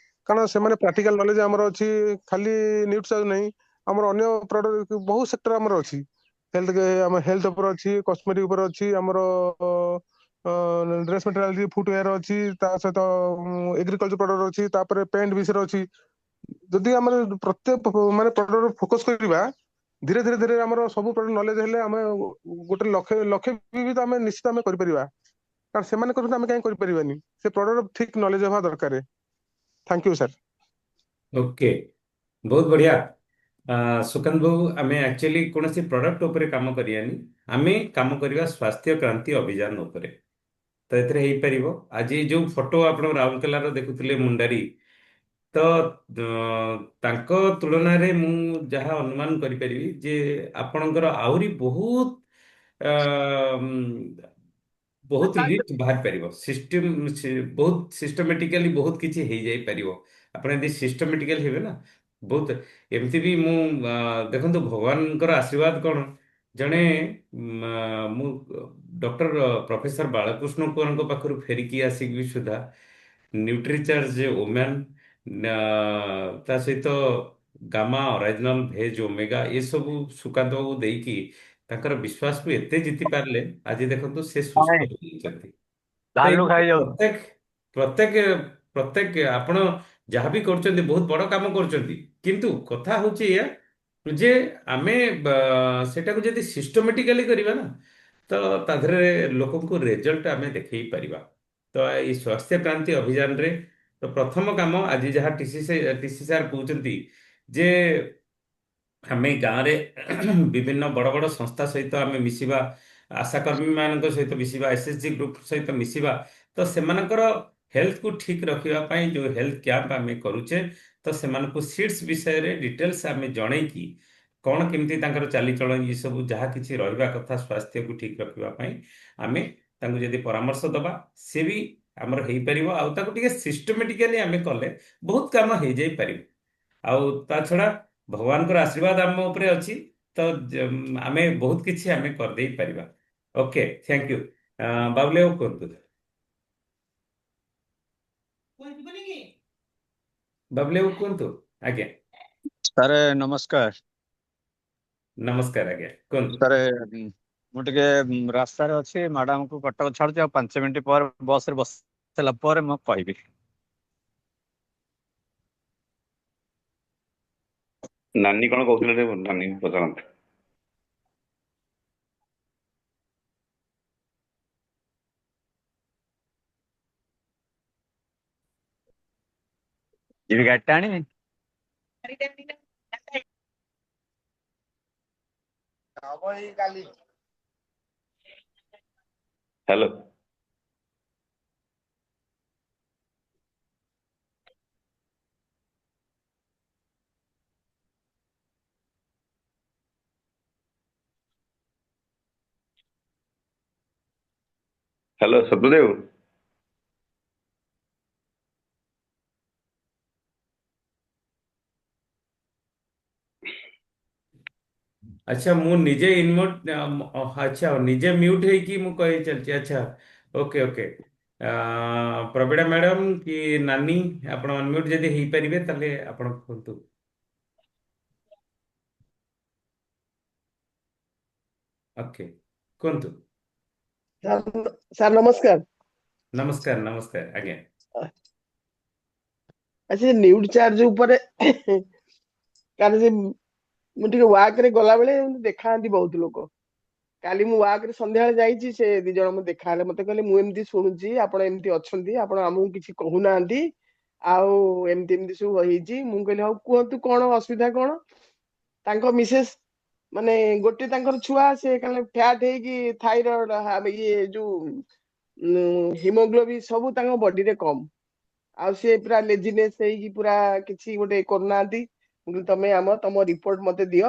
କାରଣ ସେମାନେ ପ୍ରାକ୍ଟିକାଲ ନଲେଜ ଆମର ଅଛି। ଖାଲି ନ୍ୟୁଟ୍ରି ଚାର୍ଜ ନାହିଁ, ଆମର ଅନ୍ୟ ପ୍ରଡକ୍ଟ ବହୁତ ସେକ୍ଟର ଆମର ଅଛି। ଆମ ହେଲ୍ଥ ଉପରେ ଅଛି, କସ୍ମେଟିକ ଉପରେ ଅଛି, ଆମର ଡ୍ରେସ୍ ମେଟେରିଆଲ ଫୁଟୱେୟାର ଅଛି, ତା ସହିତ ଏଗ୍ରିକଲଚର ପ୍ରଡକ୍ଟ ଅଛି, ତାପରେ ପେଣ୍ଟ ବିଷୟରେ ଅଛି। ଯଦି ଆମେ ପ୍ରତ୍ୟେକ ମାନେ ପ୍ରଡକ୍ଟ ଫୋକସ କରିବା, ଧୀରେ ଧୀରେ ଧୀରେ ଆମର ସବୁ ପ୍ରଡକ୍ଟ ନଲେଜ ହେଲେ ଆମେ ଗୋଟେ ଲକ୍ଷେ ଲକ୍ଷେ ବି ତ ଆମେ ନିଶ୍ଚିତ ଆମେ କରିପାରିବା। କାରଣ ସେମାନେ କରୁଛନ୍ତି, ଆମେ କାହିଁ କରିପାରିବାନି? ସେ ପ୍ରଡକ୍ଟ ଠିକ ନଲେଜ ହେବା ଦରକାର। Thank you sir. ଓକେ, ବହୁତ ବଢିଆ। ସୁକାନ୍ତ ବାବୁ, ଆମେ ଆକ୍ଚୁଆଲି କୌଣସି ପ୍ରଡକ୍ଟ ଉପରେ କାମ କରିବାନି, ଆମେ କାମ କରିବା ସ୍ୱାସ୍ଥ୍ୟ କ୍ରାନ୍ତି ଅଭିଯାନ ଉପରେ। ତ ଏଥିରେ ହେଇପାରିବ। ଆଜି ଯୋଉ ଫଟୋ ଆପଣ ରାଉରକେଲାର ଦେଖୁଥିଲେ ମୁଣ୍ଡାରୀ, ତ ତାଙ୍କ ତୁଳନାରେ ମୁଁ ଯାହା ଅନୁମାନ କରିପାରିବି ଯେ ଆପଣଙ୍କର ଆହୁରି ବହୁତ ଅ, ବହୁତ ଲିଷ୍ଟ ବାହାରି ପାରିବ। ବହୁତ ସିଷ୍ଟମେଟିକାଲି ବହୁତ କିଛି ହେଇଯାଇ ପାରିବ। ଆପଣ ଯଦି ସିଷ୍ଟମେଟିକାଲି ହେବେ ନା, ବହୁତ ଏମିତି ବି ମୁଁ ଦେଖନ୍ତୁ, ଭଗବାନଙ୍କର ଆଶୀର୍ବାଦ କଣ, ଜଣେ ମୁଁ ଡକ୍ଟର ପ୍ରଫେସର ବାଳକୃଷ୍ଣଙ୍କ ପାଖରୁ ଫେରିକି ଆସିକି ବି ସୁଦ୍ଧା ନ୍ୟୁଟ୍ରିଚାର୍ଜ ଓମ୍ୟାନ୍, ତା ସହିତ ଗାମା ଅରାଇଜିନାଲ ଭେଜ ଓମେଗା ଏସବୁ ସୁକାନ୍ତ ବାବୁ ଦେଇକି ତାଙ୍କର ବିଶ୍ୱାସକୁ ଏତେ ଜିତି ପାରିଲେ, ଆଜି ଦେଖନ୍ତୁ ସେ ସୁସ୍ଥ ନାଇଁ, ହେଇଛନ୍ତି। ତ ଭାଲୁ ଏମିତି ଖାଇଯାଉଛି। ପ୍ରତ୍ୟେକ ପ୍ରତ୍ୟେକ ପ୍ରତ୍ୟେକ ଆପଣ ଯାହା ବି କରୁଛନ୍ତି ବହୁତ ବଡ଼ କାମ କରୁଛନ୍ତି, କିନ୍ତୁ କଥା ହଉଛି ଏଇଆ ଯେ ଆମେ ସେଟାକୁ ଯଦି ସିଷ୍ଟମେଟିକାଲି କରିବା ନା, ତ ତା ଦେହରେ ଲୋକଙ୍କୁ ରେଜଲ୍ଟ ଆମେ ଦେଖେଇ ପାରିବା। ତ ଏଇ ସ୍ୱାସ୍ଥ୍ୟ କ୍ରାନ୍ତି ଅଭିଯାନରେ ତ ପ୍ରଥମ କାମ ଆଜି ଯାହା ଟିସି ସାର୍ କହୁଛନ୍ତି ଯେ ଆମେ ଗାଁରେ ବିଭିନ୍ନ ବଡ଼ ବଡ଼ ସଂସ୍ଥା ସହିତ ଆମେ ମିଶିବା, ଆଶାକର୍ମୀ ମାନଙ୍କ ସହିତ ମିଶିବା, ଏସ୍ଏଚଜି ଗ୍ରୁପ ସହିତ ମିଶିବା। ତ ସେମାନଙ୍କର ହେଲ୍ଥକୁ ଠିକ୍ ରଖିବା ପାଇଁ ଯେଉଁ ହେଲ୍ଥ କ୍ୟାମ୍ପ ଆମେ କରୁଛେ, ତ ସେମାନଙ୍କୁ ସିଟ୍ସ ବିଷୟରେ ଡିଟେଲ୍ସ ଆମେ ଜଣେଇକି କ'ଣ କେମିତି ତାଙ୍କର ଚାଲିଚଳଣି ଏସବୁ ଯାହା କିଛି ରହିବା କଥା ସ୍ୱାସ୍ଥ୍ୟକୁ ଠିକ୍ ରଖିବା ପାଇଁ ଆମେ ତାଙ୍କୁ ଯଦି ପରାମର୍ଶ ଦେବା, ସେ ବି ଆମର ହେଇପାରିବ। ଆଉ ତାକୁ ଟିକେ ସିଷ୍ଟମେଟିକାଲି ଆମେ କଲେ ବହୁତ କାମ ହେଇଯାଇ ପାରିବ। ଆଉ ତା ଛଡ଼ା ଭଗବାନଙ୍କର ଆଶୀର୍ବାଦ ଆମ ଉପରେ ଅଛି, ତ ଆମେ ବହୁତ କିଛି ଆମେ କରିଦେଇ ପାରିବା। Okay, thank you. ବାବୁଲି ବାବୁ କୁହନ୍ତୁ। ବାବୁଲି ବାବୁ କୁହନ୍ତୁ। ଆଜ୍ଞା, ସାର୍ ନମସ୍କାର। ନମସ୍କାର ଆଜ୍ଞା, କୁହନ୍ତୁ। ସାର୍ ମୁଁ ଟିକେ ରାସ୍ତାରେ ଅଛି, ମ୍ୟାଡାମକୁ କଟକ ଛାଡୁଛି, ଆଉ 5 ମିନିଟ୍ ପରେ ବସରେ ବସିଲା ପରେ ମୁଁ କହିବି। ନାନୀ କଣ କହୁଥିଲେ ଟିକେ ନାନୀ ପଚାରନ୍ତୁ। ଯିବି ଗାଡିଟା ଆଣିବି। ହ୍ୟାଲୋ। ହ୍ୟାଲୋ ସତ୍ୟଦେବ। ଆଚ୍ଛା, ମୁଁ ନିଜେ ଆଚ୍ଛା ନିଜେ ମ୍ୟୁଟ୍ ହେଇକି ମୁଁ କହି ଚାଲିଛି। ଆଚ୍ଛା, ଓକେ ଓକେ। ପ୍ରବୀଣା ମ୍ୟାଡ଼ାମ କି ନାନୀ, ଆପଣ ଅନମ୍ୟୁଟ୍ ଯଦି ହେଇପାରିବେ ତାହେଲେ ଆପଣ କୁହନ୍ତୁ। ଓକେ, କୁହନ୍ତୁ। ସାର୍ ନମସ୍କାର। ନମସ୍କାର ନମସ୍କାର ଆଜ୍ଞା। ଆଚ୍ଛା, ନ୍ୟୁଡ୍ ଚାର୍ଜ ଉପରେ କାଲି ମୁଁ ଟିକେ ୱାର୍କରେ ଗଲାବେଳେ ଦେଖାନ୍ତି ବହୁତ ଲୋକ। କାଲି ମୁଁ ୱାର୍କରେ ସନ୍ଧ୍ୟାବେଳେ ଯାଇଛି, ସେ 2 ଜଣ ମୁଁ ଦେଖାହେଲେ, ମତେ କହିଲେ ମୁଁ ଏମିତି ଶୁଣୁଛି ଆପଣ ଏମିତି ଅଛନ୍ତି, ଆପଣ ଆମକୁ କିଛି କହୁନାହାନ୍ତି, ଆଉ ଏମିତି ଏମିତି ସବୁ ହେଇଛି। ମୁଁ କହିଲି ହଉ କୁହନ୍ତୁ କଣ ଅସୁବିଧା କଣ। ତାଙ୍କ ମିସେସ୍ ମାନେ ଗୋଟେ ତାଙ୍କର ଛୁଆ, ସେ କାଳେ ଫ୍ୟାଟ ହେଇକି ଥାଇରଏଡ ଇଏ ଯୋଉ ହିମୋଗ୍ଲୋବିନ ସବୁ ତାଙ୍କ ବଡିରେ କମ, ଆଉ ସେ ପୁରା ଲେଜିନେସ୍ ହେଇକି ପୁରା କିଛି ଗୋଟେ କରୁନାହାନ୍ତି। ମୁଁ କହିଲି ତମ ରିପୋର୍ଟ ମତେ ଦିଅ,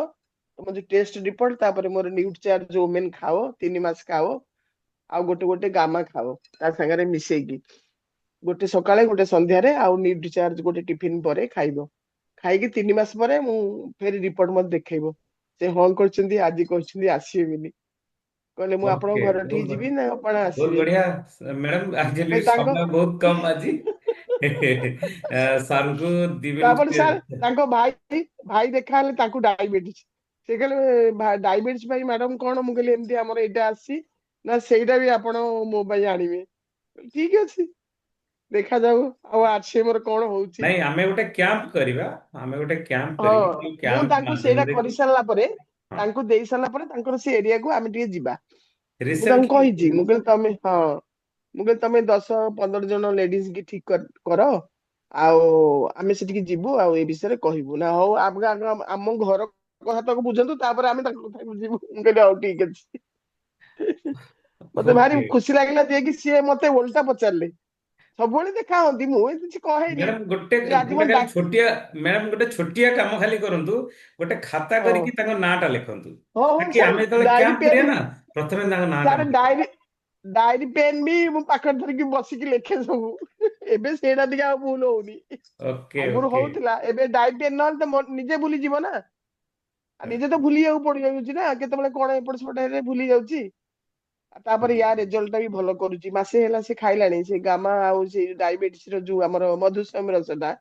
ତମ ଯୋଉ ଟେଷ୍ଟ ରିପୋର୍ଟ, ତାପରେ ମୋର ନ୍ୟୁଟ୍ରି ଚାର୍ଜ ଓମେନ୍ ଖାଅ 3 ମାସ ଖାଅ, ଆଉ ଗୋଟେ ଗୋଟେ ଗାମା ଖାଅ ତା ସାଙ୍ଗରେ ମିଶେଇକି, ଗୋଟେ ସକାଳେ ଗୋଟେ ସନ୍ଧ୍ୟାରେ, ଆଉ ନ୍ୟୁଟ୍ରି ଚାର୍ଜ ଗୋଟେ ଟିଫିନ ପରେ ଖାଇବ। ଖାଇକି 3 ମାସ ପରେ ମୁଁ ଫେର ରିପୋର୍ଟ ମତେ ଦେଖେଇବ। ସେ ହଁ କରିଛନ୍ତି, ଆଜି କହିଛନ୍ତି ଆସିବେ ବୋଲି। କହିଲେ ମୁଁ ଆପଣଙ୍କ ଓକେ, ଘର ବହୁତ ଠିକି ଯିବି ବଢିଆ, ନା ଆପଣ ବହୁତ ଆସିବେ? ବଢିଆ ମ୍ୟାଡାମ। ଆକ୍ଚୁଆଲି ଭାଇ ତାଙ୍କ ସମୟ ବହୁତ କମ ଆଜି। ସାରଙ୍କୁ 2 ମିନିଟ। ତାପରେ ସାର୍ ତାଙ୍କ ଭାଇ ଭାଇ ଦେଖାହେଲେ, ତାଙ୍କୁ ଡାଇବେଟିସ୍। ସେ କହିଲେ ଡାଇବେଟିସ୍ ପାଇଁ ମ୍ୟାଡାମ କଣ? ମୁଁ କହିଲି ଏମିତି ଆମର ଏଇଟା ଆସିଛି ନା, ସେଇଟା ବି ଆପଣ ମୋ ପାଇଁ ଆଣିବେ। ଠିକ ଅଛି, ଦେଖାଯାଉ ଆଉ ଆରସିଏମ ର କଣ ହଉଛି। ନାଇଁ, ଆମେ ଗୋଟେ କ୍ୟାମ୍ପ କରିବା। ଆମେ ଗୋଟେ କ୍ୟାମ୍ପ ହଁ, କରିକି ଯୋଉ ମୁଁ କ୍ୟାମ୍ପ ତାଙ୍କୁ ସେଇଟା ମାଧ୍ୟମରେ କି କରିସାରିଲା ପରେ, ହଁ ତାଙ୍କୁ ଦେଇ ସାରିଲା ପରେ ତାଙ୍କର ସେ ଏରିଆକୁ ଆମେ ଟିକେ ଯିବା। ମୁଁ ତାଙ୍କୁ ରିସେଣ୍ଟଲି କହିଛି, ମୁଁ କହିଲି ତମେ ହଁ, ମୁଁ କହିଲି ତମେ 10-15 ଜଣ ଲେଡିଜ କି ଠିକ କର, ଆଉ ଆମେ ସେଠିକି ଯିବୁ, ଆଉ ଏ ବିଷୟରେ କହିବୁ ନା। ହଉ ଆଗ ଆଗ ଆମ ଘର କଥା ତାକୁ ବୁଝନ୍ତୁ, ତାପରେ ଆମେ ତାଙ୍କ କଥା ବୁଝିବୁ। ମୁଁ କହିଲି ହଉ ଠିକ ଅଛି। ମତେ ଭାରି ଓକେ ଖୁସି ଲାଗିଲା ଯେ କି ସିଏ ମତେ ଓଲଟା ପଚାରିଲେ। ସବୁବେଳେ ଦେଖା ହନ୍ତି, ମୁଁ କିଛି କହେନି। ମ୍ୟାଡାମ, ଗୋଟେ ଯେ ଆଜି ଗୋଟେ ମତେ ଖାଲି ଛୋଟିଆ ମ୍ୟାଡାମ ଗୋଟେ ଛୋଟିଆ କାମ ଖାଲି କରନ୍ତୁ। ଗୋଟେ ଖାତା ହଁ କରିକି ତାଙ୍କ ନାଁ ଟା ଲେଖନ୍ତୁ, ହଁ ହଁ ତାକି ସାର୍, ଆମେ ଯେତେବେଳେ ଡାଏରୀ କ୍ୟାମ୍ପ କରିବା ପେନ୍, ନା, ପ୍ରଥମେ ତାଙ୍କ ନାଁ ଟା ସାର୍ ଆମେ ଲେଖିବା। ଡାଏରୀ ପେନ୍ ବି ମୁଁ ପାଖରେ ଧରିକି ବସିକି ଲେଖେ ସବୁ। ଏବେ ସେଇଟା ଟିକେ ଆଉ ଭୁଲ ହଉନି। ଓକେ ଆଗରୁ ଓକେ। ହଉଥିଲା, ଏବେ ଡାଏରୀ ପେନ୍ ନହେଲେ ତ ନିଜେ ଭୁଲିଯିବ ନା। ଆଉ ନିଜେ ତ ଭୁଲିବାକୁ ପଡିଯାଉଛି ନା, କେତେବେଳେ କଣ ଏପଟ ସେପଟ ହେଲେ ଭୁଲି ଯାଉଛି। ଆଉ ତାପରେ ୟା ରେଜଲ୍ଟ ଟା ବି ଭଲ କରୁଛି। ମାସେ ହେଲା ସେ ଖାଇଲାଣି, ସେ ଗାମା ଆଉ ସେ ଡାଇବେଟିସ ର ଯୋଉ ଆମର ମଧୁସୋମ ରସଟା।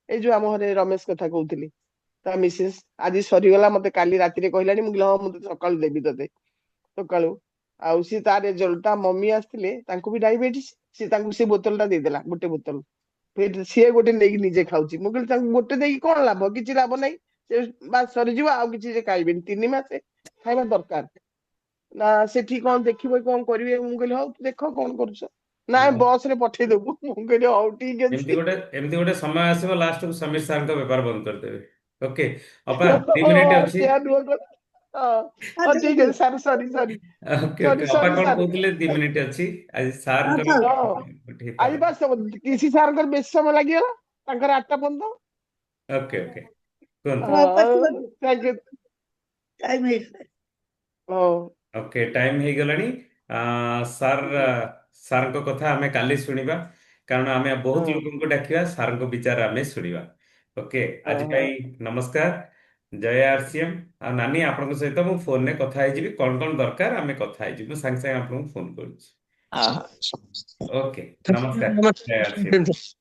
ଏଇ ଯୋଉ ଆମ ଘରେ ରମେଶ କଥା କହୁଥିଲି, ତା ମିସେସ୍ ଆଜି ସରିଗଲା। ମତେ କାଲି ରାତିରେ କହିଲାଣି। ମୁଁ କହିଲି ହଁ, ମୁଁ ତ ସକାଳୁ ଦେବି ତତେ ସକାଳୁ। ଆଉ ସିଏ ତା ରେଜଲ୍ଟ, ତା ମମି ଆସିଥିଲେ, ତାଙ୍କୁ ବି ଡାଇବେଟିସ୍। ସିଏ ତାଙ୍କୁ ସେ ବୋତଲ ଟା ଦେଇଦେଲା, ଗୋଟେ ବୋତଲ। ସିଏ ଗୋଟେ ନେଇକି ନିଜେ ଖାଉଛି। ମୁଁ କହିଲି ତାଙ୍କୁ ଗୋଟେ ଦେଇକି କଣ ଲାଭ? କିଛି ଲାଭ ନାହିଁ। ସେ ବାସ୍ ସରିଯିବ, ଆଉ କିଛି ସେ ଖାଇବେନି। 3 ମାସ ଖାଇବା ଦରକାର ନା। ସେଠି କଣ ଦେଖିବେ, କଣ କରିବେ? ମୁଁ କହିଲି ହଉ ଦେଖ କଣ କରୁଛ। ନାଇଁ ଓକେ। ବସ ରେ ପଠେଇଦବୁ। ମୁଁ କହିଲି ହଉ ଠିକ ଅଛି। ଏମିତି ଗୋଟେ ସମୟ ଆସିବ, ଲାଷ୍ଟକୁ ସମୀର ସାରଙ୍କ ବେପାର ବନ୍ଦ କରିଦେବେ। ଓକେ ଅପା, ଦି ହଁ ମିନିଟ ଅଛି। ସେୟା ନୁହଁ କଣ? ହଁ ହଁ ହଁ ଠିକ ଦିଦି। ଅଛି ସାର୍, ସରି ସରି ଓକେ ସରି ଓକେ ଅପା, ସରି କଣ ସାର୍। କହୁଥିଲେ? 2 ମିନିଟ ଅଛି। ଆଜି ହଁ ସାରଙ୍କର ଥାଉ। ହଁ, ଗୋଟେ ଆଜି ହେଇପାରେ। ବା କିସି ସାରଙ୍କର ବେଶୀ ସମୟ ଲାଗିଗଲା, ତାଙ୍କର 8ଟା ପର୍ଯ୍ୟନ୍ତ। ଓକେ ଓକେ, କୁହନ୍ତୁ। ହଁ ହଁ ପଶିଗଲି, ଥ୍ୟାଙ୍କ ୟୁ। ଟାଇମ ହେଇଗଲା। ହଉ ଓକେ, ଟାଇମ ହେଇଗଲାଣି। ସାର୍, ସାରଙ୍କ କଥା ଆମେ କାଲି ଶୁଣିବା, କାରଣ ଆମେ ବହୁତ ହଁ ଲୋକଙ୍କୁ ଡାକିବା, ସାରଙ୍କ ବିଚାର ଆମେ ଶୁଣିବା। ଓକେ, ହଁ ଆଜି ହଁ ପାଇଁ ନମସ୍କାର। ଜୟ ଆରସିଏମ୍। ଆଉ ନାନୀ, ଆପଣଙ୍କ ସହିତ ମୁଁ ଫୋନରେ କଥା ହେଇଯିବି। କଣ କଣ ଦରକାର ଆମେ କଥା ହେଇଯିବି। ମୁଁ ସାଙ୍ଗେ ସାଙ୍ଗେ ଆପଣଙ୍କୁ ଫୋନ କରୁଛି। ହଁ। ଓକେ, ନମସ୍କାର। ଜୟ ଆରସିଏମ୍। ନମସ୍କାର।